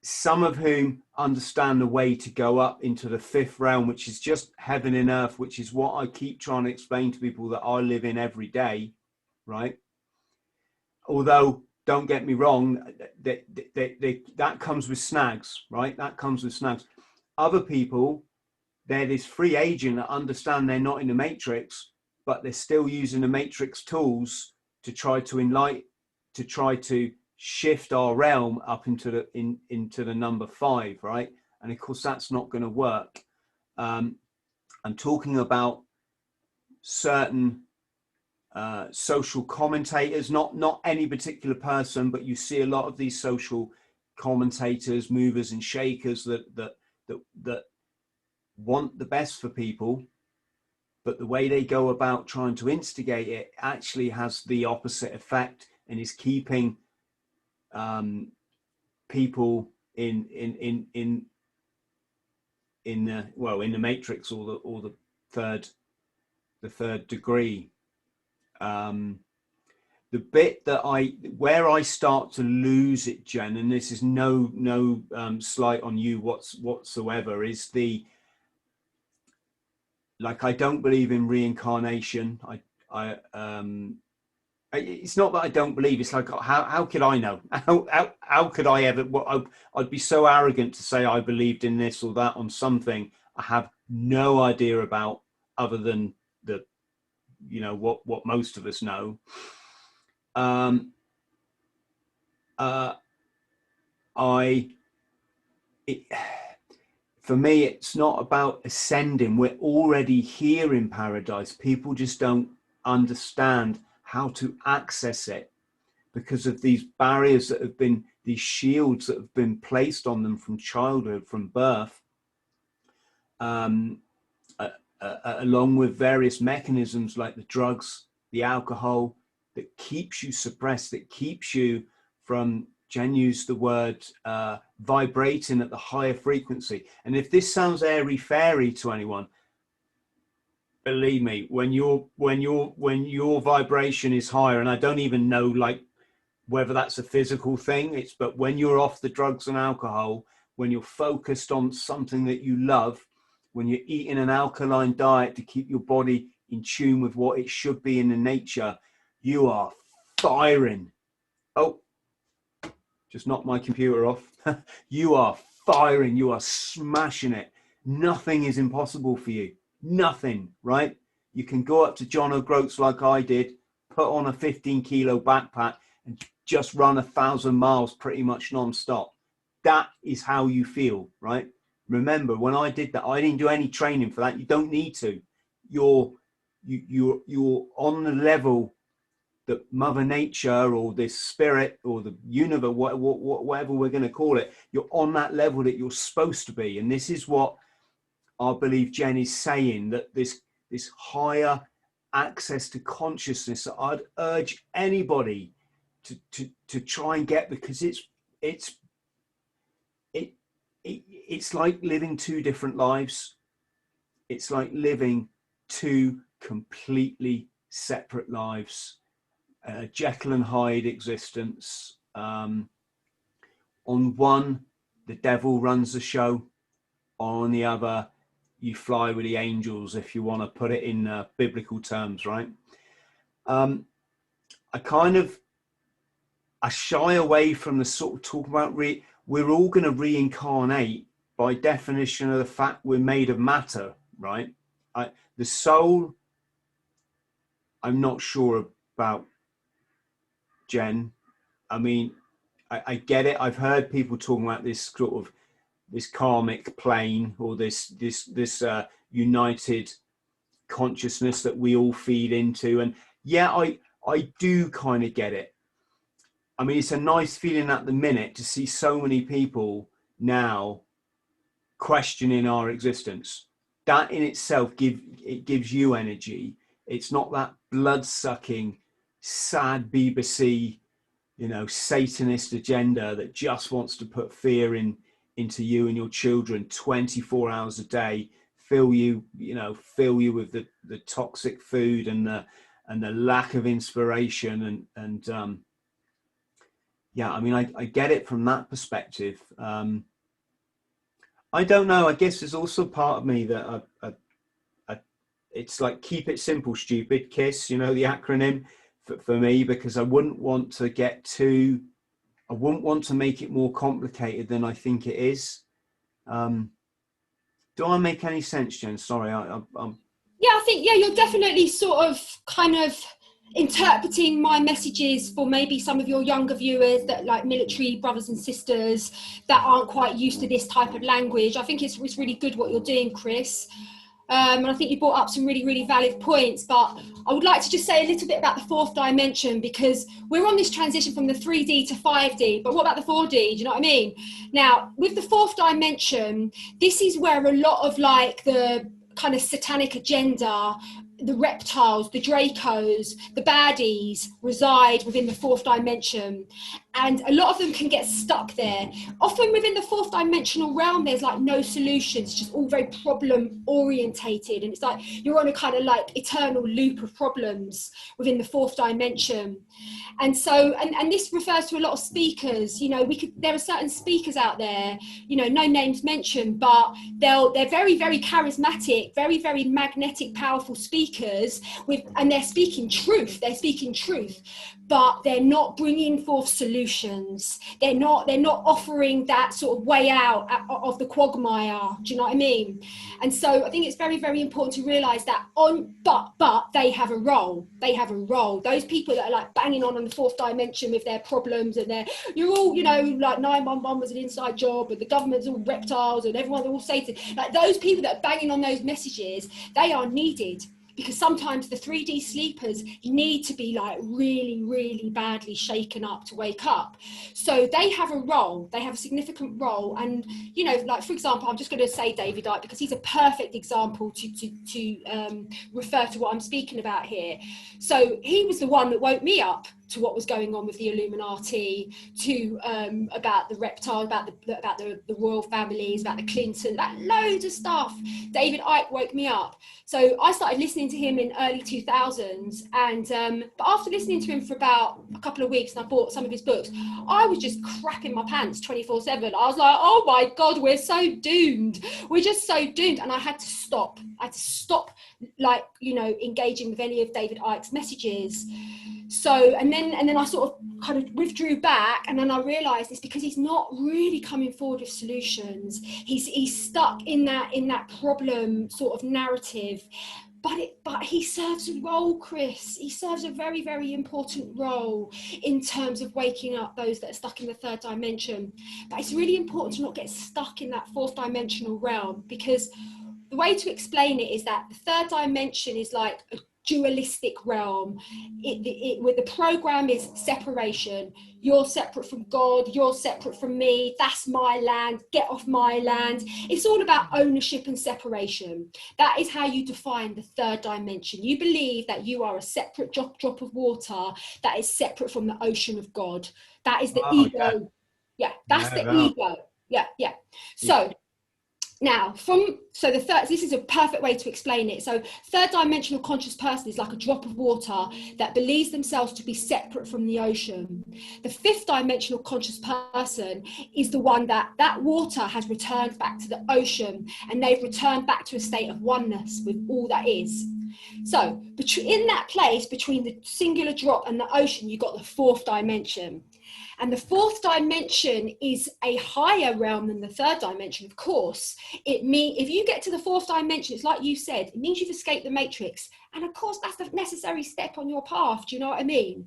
Speaker 1: some of whom understand the way to go up into the fifth realm, which is just heaven and earth, which is what I keep trying to explain to people that I live in every day, right? Although, don't get me wrong, that comes with snags, right? That comes with snags. Other people, they're this free agent that understand they're not in the matrix, but they're still using the matrix tools to try to enlighten, to try to shift our realm up into the number 5, right? And of course, that's not going to work. I'm talking about certain social commentators, not any particular person, but you see a lot of these social commentators, movers and shakers that want the best for people, but the way they go about trying to instigate it actually has the opposite effect and is keeping people in the matrix, or the third degree. The bit where I start to lose it, Jen, and this is no slight on you whatsoever, is I don't believe in reincarnation. It's not that I don't believe. It's like, how could I know? How could I ever? I'd be so arrogant to say I believed in this or that on something I have no idea about, other than what most of us know. For me, it's not about ascending. We're already here in paradise. People just don't understand how to access it because of these barriers that have been, these shields that have been placed on them from childhood, from birth, along with various mechanisms like the drugs, the alcohol, that keeps you suppressed, that keeps you from, Jen used the word, vibrating at the higher frequency. And if this sounds airy fairy to anyone, believe me, when your vibration is higher, and I don't even know whether that's a physical thing, but when you're off the drugs and alcohol, when you're focused on something that you love, when you're eating an alkaline diet to keep your body in tune with what it should be in the nature, you are firing. Oh, just knocked my computer off. You are firing, you are smashing it. nothing is impossible for you. Nothing, right? You can go up to John O'Groats like I did, put on a 15-kilo backpack and just run 1,000 miles pretty much non-stop. That is how you feel, right? Remember, when I did that, I didn't do any training for that. You don't need to. You're on the level that Mother Nature or this spirit or the universe, whatever we're going to call it, you're on that level that you're supposed to be. And this is what I believe Jen is saying, that this higher access to consciousness that I'd urge anybody to try and get, because it's like living two different lives. It's like living two completely separate lives. Jekyll and Hyde existence. On one, the devil runs the show. On the other, you fly with the angels, if you want to put it in biblical terms, right? I shy away from the sort of talk about we're all going to reincarnate by definition of the fact we're made of matter, right? The soul, I'm not sure about, Jen. I mean, I get it. I've heard people talking about this sort of this karmic plane, or this united consciousness that we all feed into. And yeah, I do kind of get it. I mean, it's a nice feeling at the minute to see so many people now questioning our existence. That in itself gives you energy. It's not that blood-sucking, sad BBC, Satanist agenda that just wants to put fear into you and your children 24 hours a day, fill you with the toxic food and the lack of inspiration and yeah, I mean, I get it from that perspective. I don't know. I guess there's also part of me that it's like keep it simple, stupid, KISS, the acronym for me, because I wouldn't want to make it more complicated than I think it is. Do I make any sense, Jen? Sorry, I'm...
Speaker 2: Yeah, I think, you're definitely sort of kind of interpreting my messages for maybe some of your younger viewers that like military brothers and sisters that aren't quite used to this type of language. I think it's really good what you're doing, Chris. And I think you brought up some really, really valid points, but I would like to just say a little bit about the fourth dimension, because we're on this transition from the 3D to 5D, but what about the 4D? Do you know what I mean? Now, with the fourth dimension, this is where a lot of like the kind of satanic agenda, the reptiles, the Dracos, the baddies reside within the fourth dimension. And a lot of them can get stuck there. Often within the fourth dimensional realm, there's like no solutions, just all very problem orientated. And it's like you're on a kind of like eternal loop of problems within the fourth dimension. And so, and this refers to a lot of speakers. There are certain speakers out there, no names mentioned, but they're very, very charismatic, very, very magnetic, powerful speakers and they're speaking truth. But they're not bringing forth solutions. They're not offering that sort of way out of the quagmire. Do you know what I mean? And so I think it's very, very important to realize that but they have a role. Those people that are like banging on the fourth dimension with their problems and you're all, like 911 was an inside job and the government's all reptiles and everyone's all Satan. Like those people that are banging on those messages, they are needed. Because sometimes the 3D sleepers need to be like really, really badly shaken up to wake up. So they have a role, they have a significant role. And, like, for example, I'm just going to say David Icke because he's a perfect example to refer to what I'm speaking about here. So he was the one that woke me up to what was going on with the Illuminati, to about the reptile, about the royal families, about the Clintons, about loads of stuff. David Icke woke me up. So I started listening to him in early 2000s, and but after listening to him for about a couple of weeks, and I bought some of his books, I was just crapping my pants 24/7. I was like, oh my God, we're so doomed. We're just so doomed. And I had to stop, like, engaging with any of David Icke's messages. So, and then I sort of kind of withdrew back, and then I realized it's because he's not really coming forward with solutions. He's stuck in that problem sort of narrative. But he serves a role, Chris. He serves a very, very important role in terms of waking up those that are stuck in the third dimension. But it's really important to not get stuck in that fourth dimensional realm, because the way to explain it is that the third dimension is like a dualistic realm. Where the program is separation. You're separate from God, you're separate from me, that's my land, get off my land. It's all about ownership and separation. That is how you define the third dimension. You believe that you are a separate drop of water that is separate from the ocean of God. That is the ego. Yeah, that's the ego. Yeah. So now, this is a perfect way to explain it. So third dimensional conscious person is like a drop of water that believes themselves to be separate from the ocean. The fifth dimensional conscious person is the one that water has returned back to the ocean, and they've returned back to a state of oneness with all that is. So in that place between the singular drop and the ocean, you've got the fourth dimension. And the fourth dimension is a higher realm than the third dimension, of course. It means if you get to the fourth dimension, it's like you said, it means you've escaped the matrix. And of course, that's the necessary step on your path. Do you know what I mean?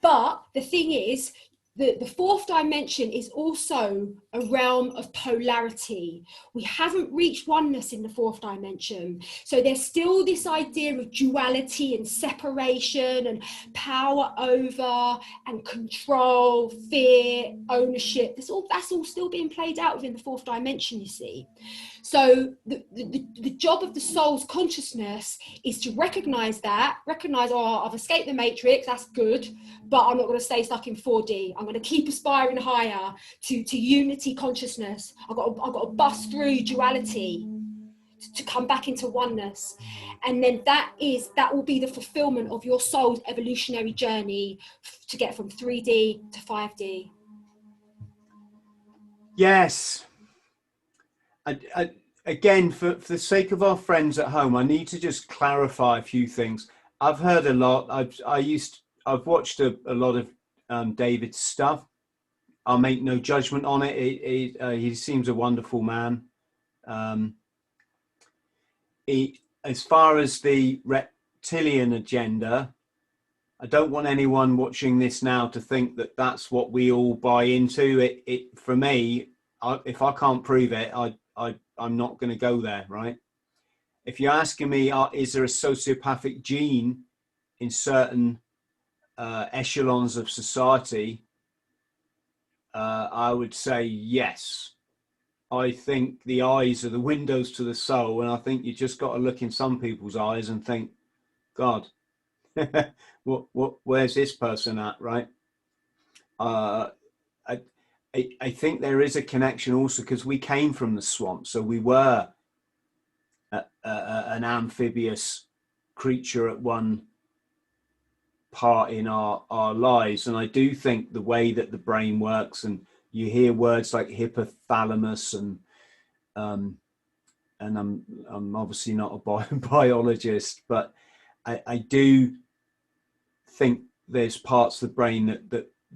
Speaker 2: But the thing is, the fourth dimension is also a realm of polarity. We haven't reached oneness in the fourth dimension. So there's still this idea of duality and separation and power over and control, fear, ownership. That's all still being played out within the fourth dimension, you see. So the job of the soul's consciousness is to recognize, oh, I've escaped the matrix, that's good, but I'm not going to stay stuck in 4D. I'm going to keep aspiring higher to unity consciousness. I've got to bust through duality to come back into oneness. And then that will be the fulfillment of your soul's evolutionary journey to get from 3D to 5D.
Speaker 1: Yes. Again, for the sake of our friends at home, I need to just clarify a few things. I've heard a lot. I've watched a lot of David's stuff. I'll make no judgment on it. He seems a wonderful man. As far as the reptilian agenda, I don't want anyone watching this now to think that that's what we all buy into. It for me, if I can't prove it, I'm not going to go there, right? If you're asking me, is there a sociopathic gene in certain echelons of society, I would say yes. I think the eyes are the windows to the soul, and I think you just got to look in some people's eyes and think, God, where's this person at, right? I think there is a connection also because we came from the swamp, so we were an amphibious creature at one part in our lives. And I do think the way that the brain works, and you hear words like hypothalamus, and I'm obviously not a biologist, but I do think there's parts of the brain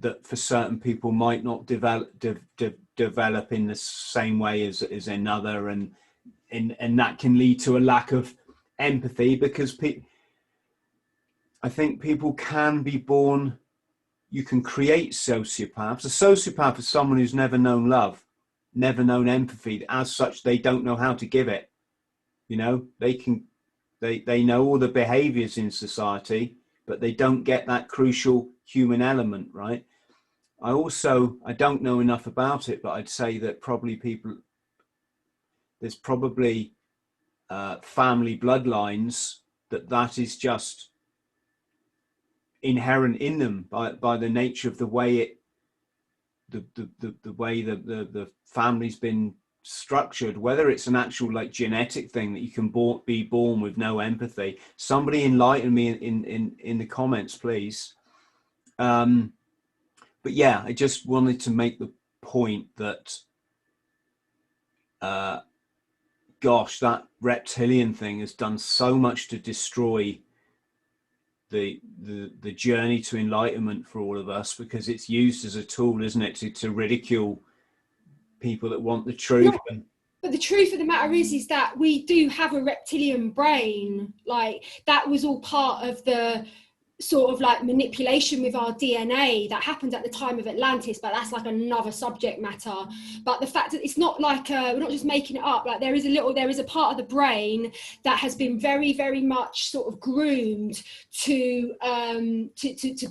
Speaker 1: that for certain people might not develop in the same way as another, and that can lead to a lack of empathy, because I think people can be born, you can create sociopaths. A sociopath is someone who's never known love, never known empathy. As such, they don't know how to give it. You know, they know all the behaviors in society, but they don't get that crucial human element, right? I don't know enough about it, but I'd say that there's probably family bloodlines that is just inherent in them by the nature of the way the way the family's been structured, whether it's an actual like genetic thing that you can be born with no empathy. Somebody enlighten me in the comments, please. But yeah, I just wanted to make the point that gosh, that reptilian thing has done so much to destroy the journey to enlightenment for all of us, because it's used as a tool, isn't it, to ridicule people that want the truth.
Speaker 2: But the truth of the matter is that we do have a reptilian brain. Like, that was all part of the sort of like manipulation with our DNA that happened at the time of Atlantis, but that's like another subject matter. But the fact that it's not like we're not just making it up. Like, there is a part of the brain that has been very, very much sort of groomed to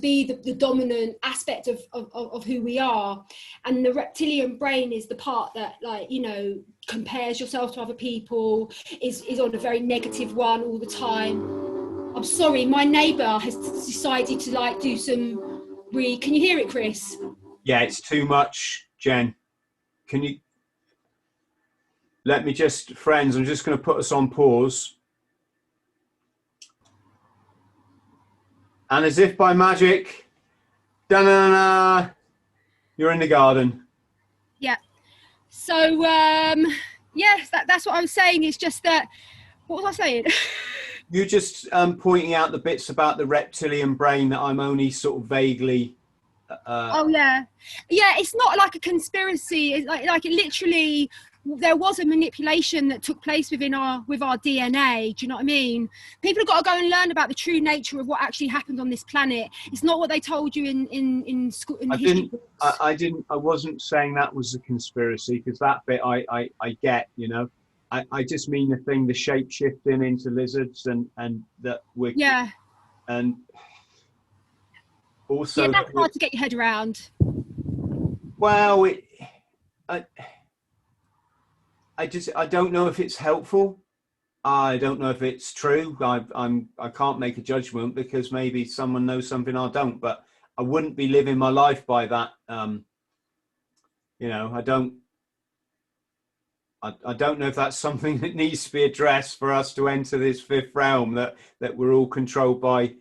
Speaker 2: be the dominant aspect of who we are. And the reptilian brain is the part that, like, you know, compares yourself to other people, is on a very negative one all the time. I'm sorry, my neighbour has decided to like do some can you hear it, Chris?
Speaker 1: Yeah, it's too much, Jen. Can you let me just, friends, I'm just going to put us on pause. And as if by magic, da-na-na, you're in the garden.
Speaker 2: Yeah. So, yes, that's what I was saying. It's just that, what was I saying?
Speaker 1: You just pointing out the bits about the reptilian brain that I'm only sort of vaguely.
Speaker 2: Oh yeah, it's not like a conspiracy. It's like it literally. There was a manipulation that took place with our DNA. Do you know what I mean? People have got to go and learn about the true nature of what actually happened on this planet. It's not what they told you in school.
Speaker 1: I wasn't saying that was a conspiracy, because that bit I get, you know. I just mean the thing, the shape shifting into lizards, and that we're,
Speaker 2: yeah,
Speaker 1: and also,
Speaker 2: yeah, that's hard to get your head around.
Speaker 1: Well, I don't know if it's helpful. I don't know if it's true. I can't make a judgment, because maybe someone knows something I don't. But I wouldn't be living my life by that. You know, I don't know if that's something that needs to be addressed for us to enter this fifth realm, that we're all controlled by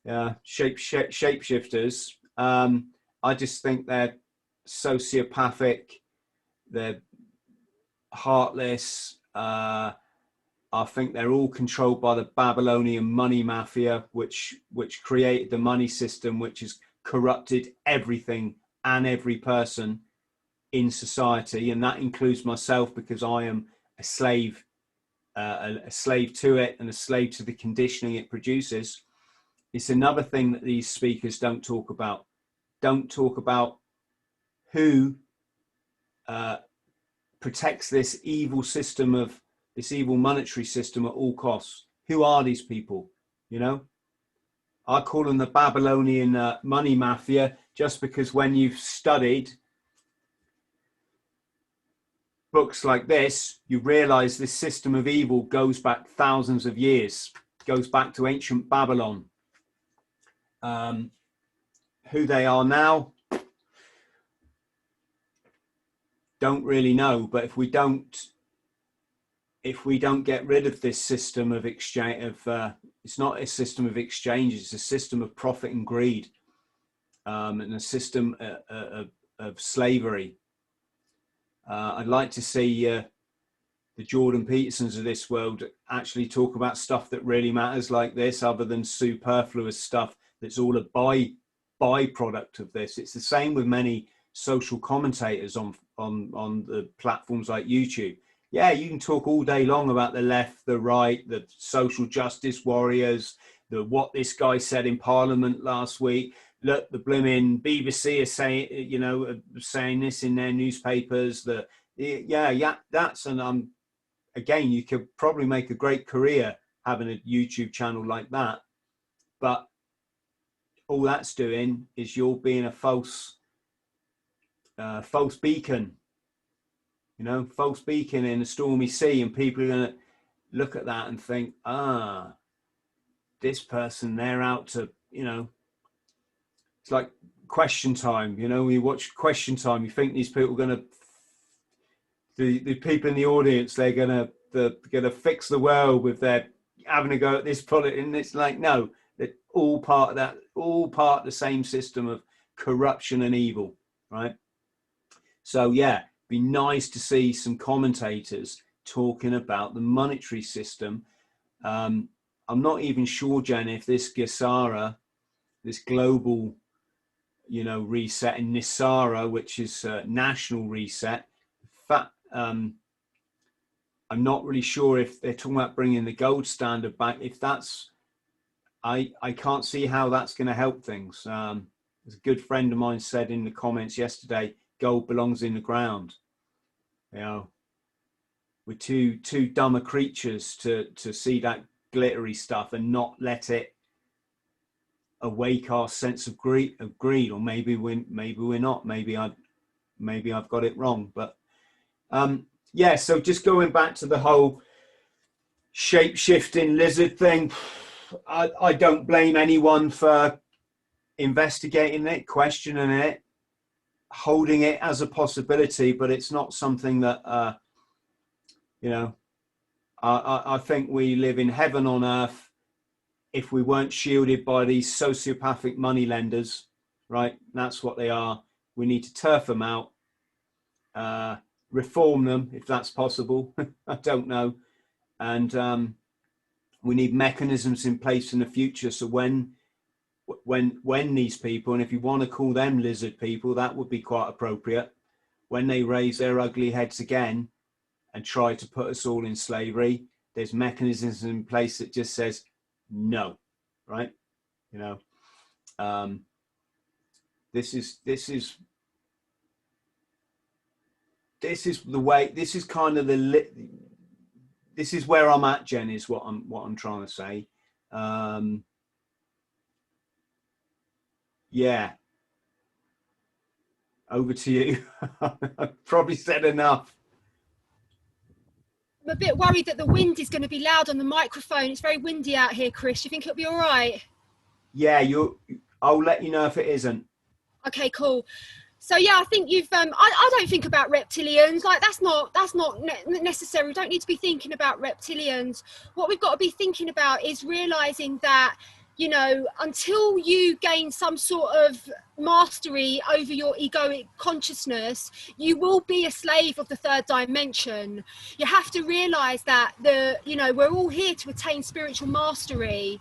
Speaker 1: shapeshifters. I just think they're sociopathic, they're heartless. I think they're all controlled by the Babylonian money mafia, which created the money system, which has corrupted everything and every person in society, and that includes myself, because I am a slave to it, and a slave to the conditioning it produces. It's another thing that these speakers don't talk about. Don't talk about who protects this evil system, this evil monetary system at all costs. Who are these people? You know, I call them the Babylonian money mafia, just because when you've studied books like this, you realize this system of evil goes back thousands of years, goes back to ancient Babylon. Who they are now, don't really know. But if we don't get rid of this system of exchange, it's not a system of exchange, it's a system of profit and greed, and a system of slavery. I'd like to see the Jordan Petersons of this world actually talk about stuff that really matters like this, other than superfluous stuff that's all a byproduct of this. It's the same with many social commentators on the platforms like YouTube. Yeah, you can talk all day long about the left, the right, the social justice warriors, what this guy said in Parliament last week. Look, the blimmin' BBC is saying this in their newspapers. That's again, you could probably make a great career having a YouTube channel like that, but all that's doing is you're being a false beacon, false beacon in a stormy sea, and people are going to look at that and think, this person, they're out to, it's like Question Time. When you watch Question Time, you think these people are going to, the people in the audience, they're going to fix the world with their having a go at this politics, and it's like, no, they're all part of that, all part of the same system of corruption and evil, right? So yeah, be nice to see some commentators talking about the monetary system. I'm not even sure, Jen, if this GESARA, this global, reset, and NISARA, which is national reset, I'm not really sure if they're talking about bringing the gold standard back. If that's, I can't see how that's going to help things. As a good friend of mine said in the comments yesterday, gold belongs in the ground. We're too dumber creatures to see that glittery stuff and not let it awake our sense of greed. Or maybe we're not. Maybe I've got it wrong. But yeah. So just going back to the whole shape-shifting lizard thing, I don't blame anyone for investigating it, questioning it, holding it as a possibility, but it's not something that I think we live in heaven on earth if we weren't shielded by these sociopathic money lenders, right? That's what they are. We need to turf them out, reform them if that's possible. I don't know. And we need mechanisms in place in the future. So when these people, and if you want to call them lizard people, that would be quite appropriate, when they raise their ugly heads again and try to put us all in slavery, there's mechanisms in place that just says no, right? This is the way. This is kind of this is where I'm at, Jen, is what I'm trying to say. Yeah, over to you. I've probably said enough.
Speaker 2: I'm a bit worried that the wind is going to be loud on the microphone. It's very windy out here, Chris. You think it'll be all right?
Speaker 1: Yeah, I'll let you know if it isn't.
Speaker 2: Okay, cool. So yeah, I think you've. I don't think about reptilians. Like that's not necessary. We don't need to be thinking about reptilians. What we've got to be thinking about is realizing that, until you gain some sort of mastery over your egoic consciousness, you will be a slave of the third dimension. You have to realize that we're all here to attain spiritual mastery,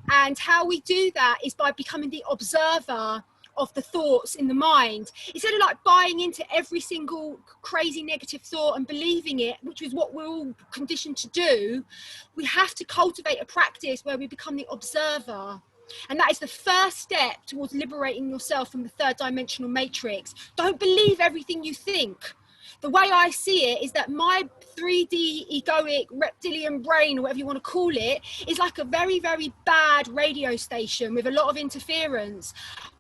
Speaker 2: and how we do that is by becoming the observer of the thoughts in the mind, instead of like buying into every single crazy negative thought and believing it, which is what we're all conditioned to do. We have to cultivate a practice where we become the observer, and that is the first step towards liberating yourself from the third dimensional matrix. Don't believe everything you think. The way I see it is that my 3D egoic reptilian brain, or whatever you want to call it, is like a very, very bad radio station with a lot of interference.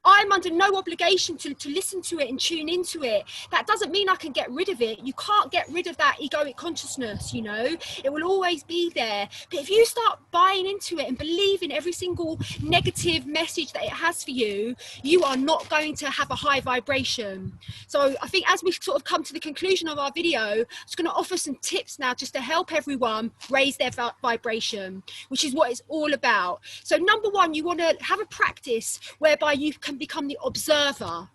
Speaker 2: I'm under no obligation to listen to it and tune into it. That doesn't mean I can get rid of it. You can't get rid of that egoic consciousness, it will always be there. But if you start buying into it and believing every single negative message that it has for you, you are not going to have a high vibration. So I think as we sort of come to the conclusion of our video, I'm just going to offer some tips now just to help everyone raise their vibration, which is what it's all about. So number one, you want to have a practice whereby you can become the observer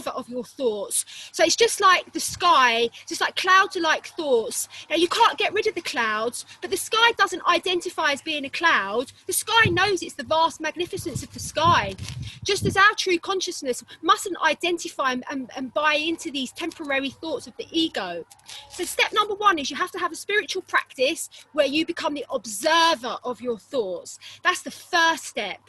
Speaker 2: of your thoughts. So it's just like the sky, just like clouds are like thoughts. Now you can't get rid of the clouds, but the sky doesn't identify as being a cloud. The sky knows it's the vast magnificence of the sky. Just as our true consciousness mustn't identify and buy into these temporary thoughts of the ego. So step number one is you have to have a spiritual practice where you become the observer of your thoughts. That's the first step.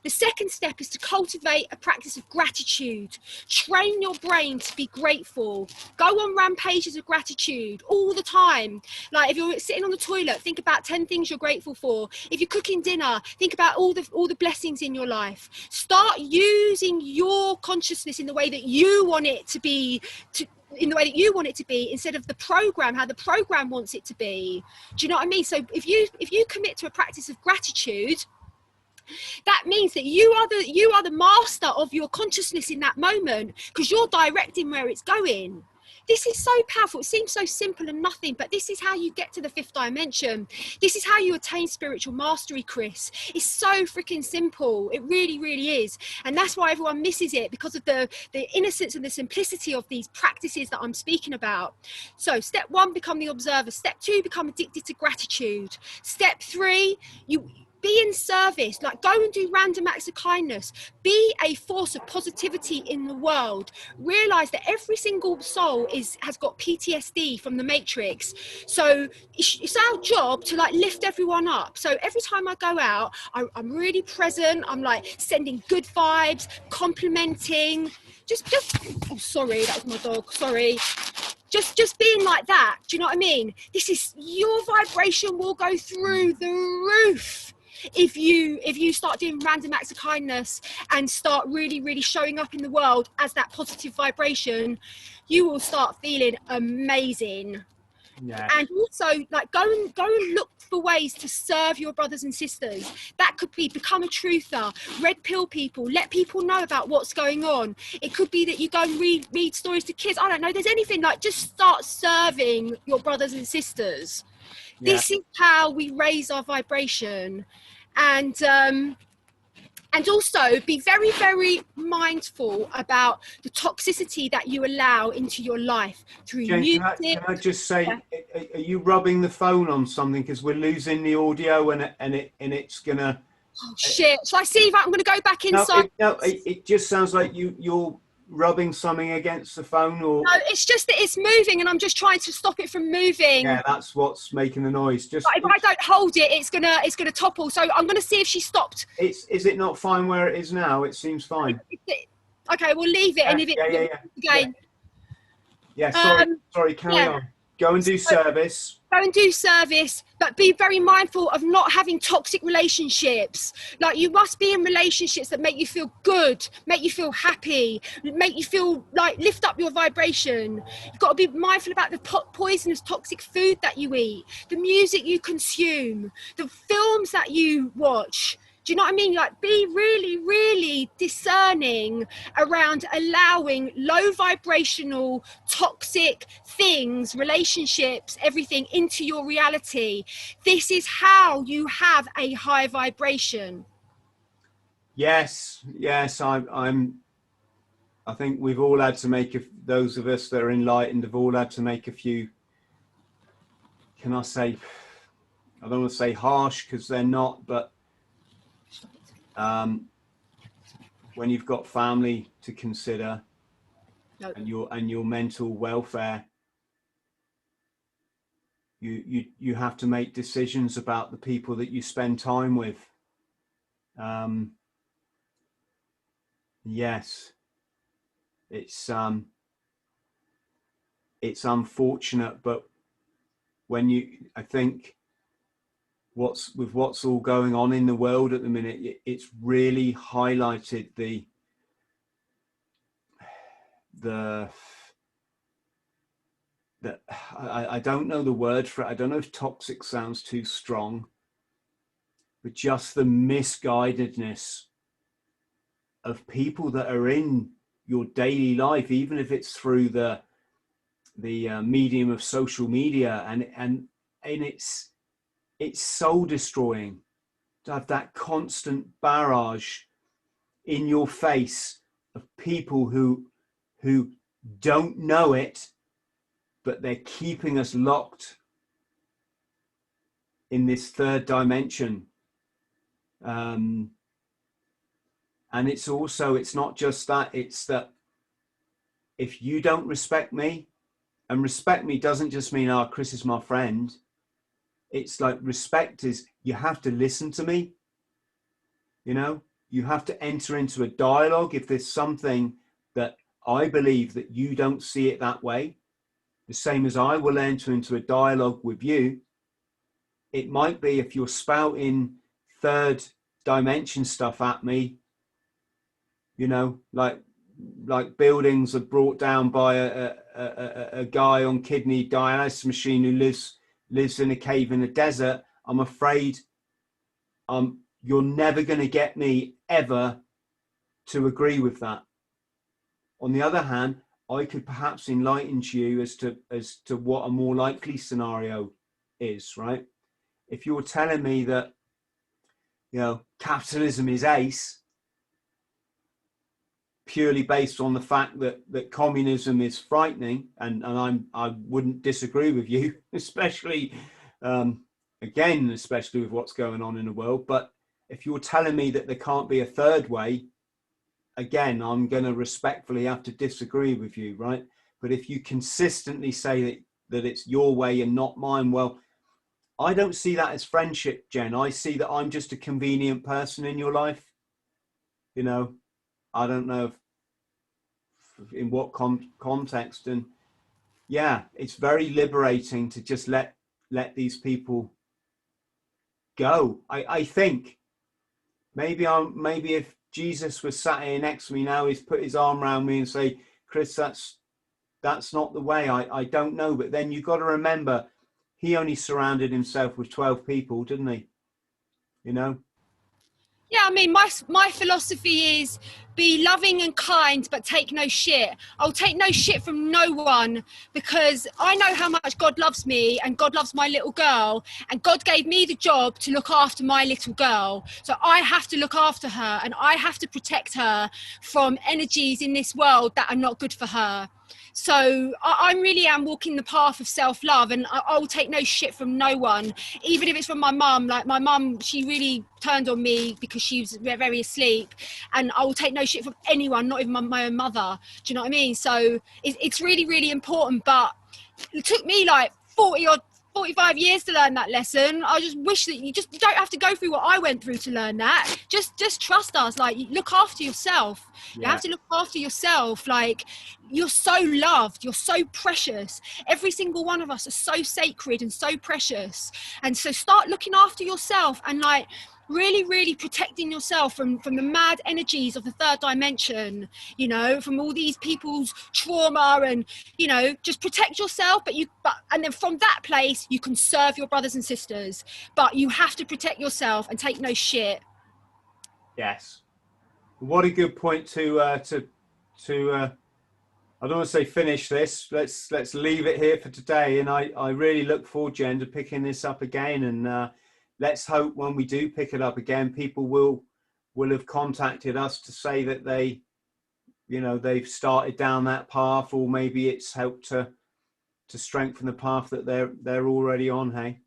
Speaker 2: The second step is to cultivate a practice of gratitude. Train your brain to be grateful. Go on rampages of gratitude all the time. Like if you're sitting on the toilet, think about 10 things you're grateful for. If you're cooking dinner, think about all the blessings in your life. Start using your consciousness in the way that you want it to be, instead of the program, how the program wants it to be. Do you know what I mean? So if you commit to a practice of gratitude, that means that you are the master of your consciousness in that moment, because you're directing where it's going. this is so powerful. It seems so simple and nothing, but this is how you get to the fifth dimension. This is how you attain spiritual mastery, Chris. It's so freaking simple. It really, really is. And that's why everyone misses it, because of the innocence and the simplicity of these practices that I'm speaking about. So step 1, become the observer. Step 2, become addicted to gratitude. Step 3, you be in service, like go and do random acts of kindness. Be a force of positivity in the world. Realize that every single soul has got PTSD from the Matrix. So it's our job to like lift everyone up. So every time I go out, I'm really present. I'm like sending good vibes, complimenting, just, oh, sorry, that was my dog, sorry. Just being like that, do you know what I mean? Your vibration will go through the roof if you start doing random acts of kindness and start really, really showing up in the world as that positive vibration. You will start feeling amazing. Yeah. And also, like, go and look for ways to serve your brothers and sisters. That could be become a truther, red pill people, let people know about what's going on. It could be that you go and read stories to kids. I don't know, there's anything, like, just start serving your brothers and sisters. Yeah. This is how we raise our vibration. And also be very, very mindful about the toxicity that you allow into your life through music.
Speaker 1: Can I just say, yeah. Are you rubbing the phone on something? Because we're losing the audio and it's gonna.
Speaker 2: Oh shit! Shall I see if I'm gonna go back inside?
Speaker 1: It just sounds like you're rubbing something against the phone, or
Speaker 2: no, it's just that it's moving and I'm just trying to stop it from moving.
Speaker 1: Yeah, that's what's making the noise. Just
Speaker 2: but if I don't hold it, it's gonna topple. So I'm gonna see if she stopped.
Speaker 1: Is it not fine where it is now? It seems fine.
Speaker 2: Okay, we'll leave it. And if it again.
Speaker 1: Yeah, sorry, carry on. Go and do service.
Speaker 2: Go and do service, but be very mindful of not having toxic relationships. Like, you must be in relationships that make you feel good, make you feel happy, make you feel like lift up your vibration. You've got to be mindful about the poisonous, toxic food that you eat, the music you consume, the films that you watch. Do you know what I mean? Like, be really, really discerning around allowing low vibrational, toxic things, relationships, everything into your reality. This is how you have a high vibration.
Speaker 1: Yes. I think we've all had to make, those of us that are enlightened have all had to make a few, can I say, I don't want to say harsh because they're not, but when you've got family to consider and your mental welfare, you have to make decisions about the people that you spend time with. Yes, it's unfortunate, but I think what's all going on in the world at the minute, it's really highlighted I don't know the word for it. I don't know if toxic sounds too strong, but just the misguidedness of people that are in your daily life, even if it's through the medium of social media, and it's soul destroying to have that constant barrage in your face of people who don't know it, but they're keeping us locked in this third dimension. And it's not just that, it's that if you don't respect me, and respect me doesn't just mean, Chris is my friend. It's like, respect is, you have to listen to me. You have to enter into a dialogue. If there's something that I believe that you don't see it that way, the same as I will enter into a dialogue with you. It might be if you're spouting third dimension stuff at me, like buildings are brought down by a guy on kidney dialysis machine who lives in a cave in the desert. I'm afraid you're never going to get me ever to agree with that. On the other hand, I could perhaps enlighten you as to what a more likely scenario is, right? If you're telling me that, you know, capitalism is ace, purely based on the fact that communism is frightening, and I wouldn't disagree with you, especially especially with what's going on in the world. But if you're telling me that there can't be a third way, again, I'm going to respectfully have to disagree with you, right? But if you consistently say that it's your way and not mine, well, I don't see that as friendship, Jen. I see that I'm just a convenient person in your life. You know, I don't know in what context. And yeah, it's very liberating to just let these people go. I think maybe if Jesus was sat here next to me now, he's put his arm around me and say, Chris, that's not the way. I don't know. But then you've got to remember, he only surrounded himself with 12 people, didn't he? You know?
Speaker 2: Yeah, I mean, my philosophy is be loving and kind, but take no shit. I'll take no shit from no one, because I know how much God loves me and God loves my little girl, and God gave me the job to look after my little girl. So I have to look after her, and I have to protect her from energies in this world that are not good for her. So I really am walking the path of self-love, and I'll take no shit from no one, even if it's from my mum. Like my mum, she really turned on me because she was very asleep, and I will take no shit from anyone, not even my own mother. Do you know what I mean? So it's really, really important. But it took me like 45 years to learn that lesson. I just wish that you don't have to go through what I went through to learn that. Just trust us. Like, look after yourself. Yeah. You have to look after yourself. Like, you're so loved. You're so precious. Every single one of us are so sacred and so precious. And so start looking after yourself, and like, really, really protecting yourself from the mad energies of the third dimension, you know, from all these people's trauma, and, you know, just protect yourself. And then from that place, you can serve your brothers and sisters, but you have to protect yourself and take no shit.
Speaker 1: Yes. What a good point to I don't want to say finish this. Let's leave it here for today. And I really look forward, Jen, to picking this up again. And let's hope when we do pick it up again, people will have contacted us to say that they've started down that path, or maybe it's helped to strengthen the path that they're already on. Hey.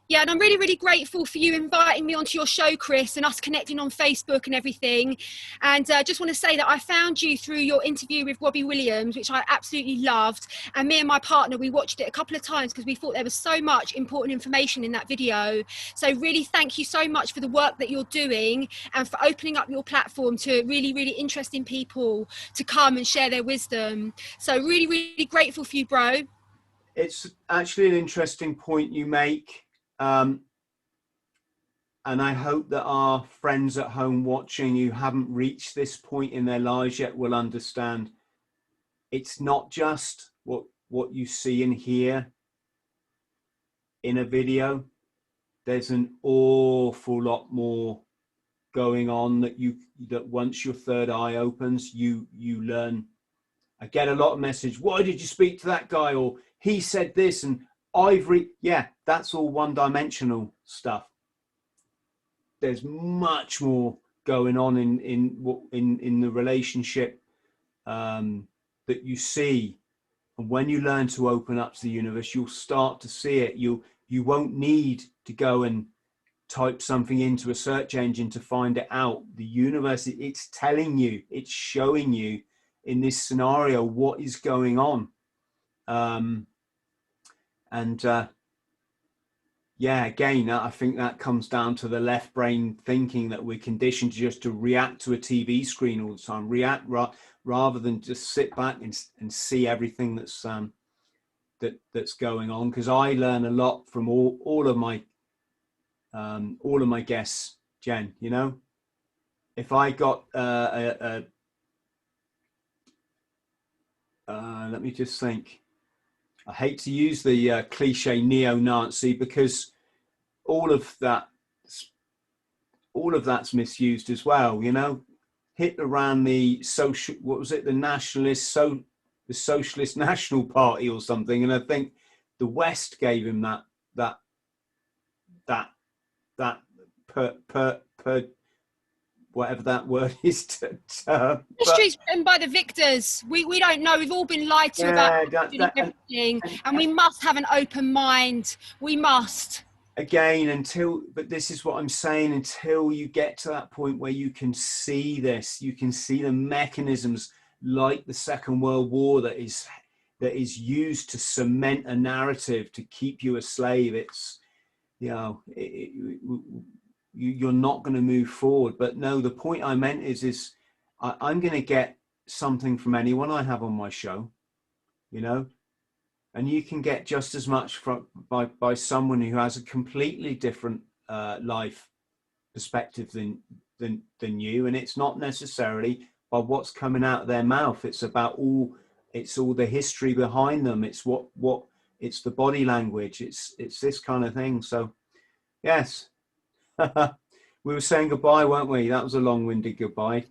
Speaker 2: Yeah, and I'm really, really grateful for you inviting me onto your show, Chris, and us connecting on Facebook and everything. And just want to say that I found you through your interview with Robbie Williams, which I absolutely loved. And me and my partner, we watched it a couple of times because we thought there was so much important information in that video. So really thank you so much for the work that you're doing, and for opening up your platform to really, really interesting people to come and share their wisdom. So really, really grateful for you, bro.
Speaker 1: It's actually an interesting point you make. And I hope that our friends at home watching who haven't reached this point in their lives yet will understand it's not just what you see and hear in a video. There's an awful lot more going on that once your third eye opens, you learn. I get a lot of message, why did you speak to that guy? Or he said this, and yeah, that's all one-dimensional stuff. There's much more going on in the relationship that you see. And when you learn to open up to the universe, you'll start to see it. You won't need to go and type something into a search engine to find it out. The universe, it's telling you, it's showing you in this scenario what is going on. Yeah, again, I think that comes down to the left brain thinking that we're conditioned just to react to a TV screen all the time, rather than just sit back and see everything that's going on. Because I learn a lot from all of my guests, Jen. You know, if I got let me just think. I hate to use the cliche neo-Nazi, because all of that's misused as well. You know, Hitler ran the nationalist the Socialist National Party or something. And I think the West gave him that whatever that word is.
Speaker 2: History's written by the victors. We don't know. We've all been lied to about everything, and we must have an open mind. We must.
Speaker 1: Again, but this is what I'm saying, until you get to that point where you can see this, you can see the mechanisms like the Second World War that is used to cement a narrative to keep you a slave. It's, you're not going to move forward. But no, the point I meant is I'm going to get something from anyone I have on my show, and you can get just as much by someone who has a completely different life perspective than you. And it's not necessarily by what's coming out of their mouth. It's about all the history behind them. It's it's the body language. It's this kind of thing. So yes, we were saying goodbye, weren't we? That was a long-winded goodbye.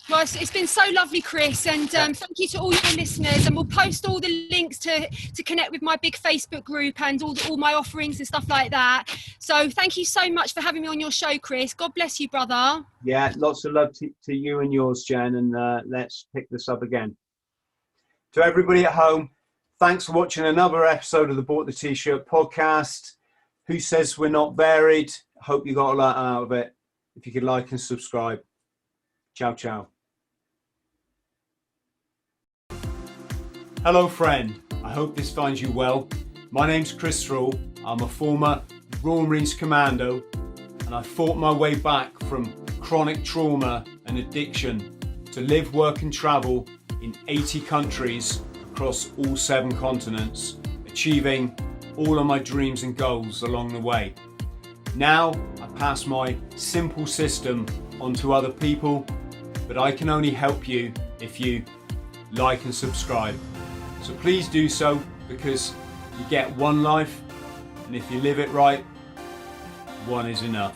Speaker 2: Well, it's been so lovely, Chris, and thank you to all your listeners. And we'll post all the links to connect with my big Facebook group and all my offerings and stuff like that. So thank you so much for having me on your show, Chris. God bless you, brother.
Speaker 1: Yeah, lots of love to you and yours, Jen, and let's pick this up again. To everybody at home, thanks for watching another episode of the Bought the T-Shirt podcast. Who says we're not varied? Hope you got a lot out of it. If you could like and subscribe. Ciao, ciao. Hello, friend. I hope this finds you well. My name's Chris Thrall. I'm a former Royal Marines Commando, and I fought my way back from chronic trauma and addiction to live, work and travel in 80 countries across all 7 continents, achieving all of my dreams and goals along the way. Now I pass my simple system on to other people, but I can only help you if you like and subscribe. So please do so, because you get one life, and if you live it right, one is enough.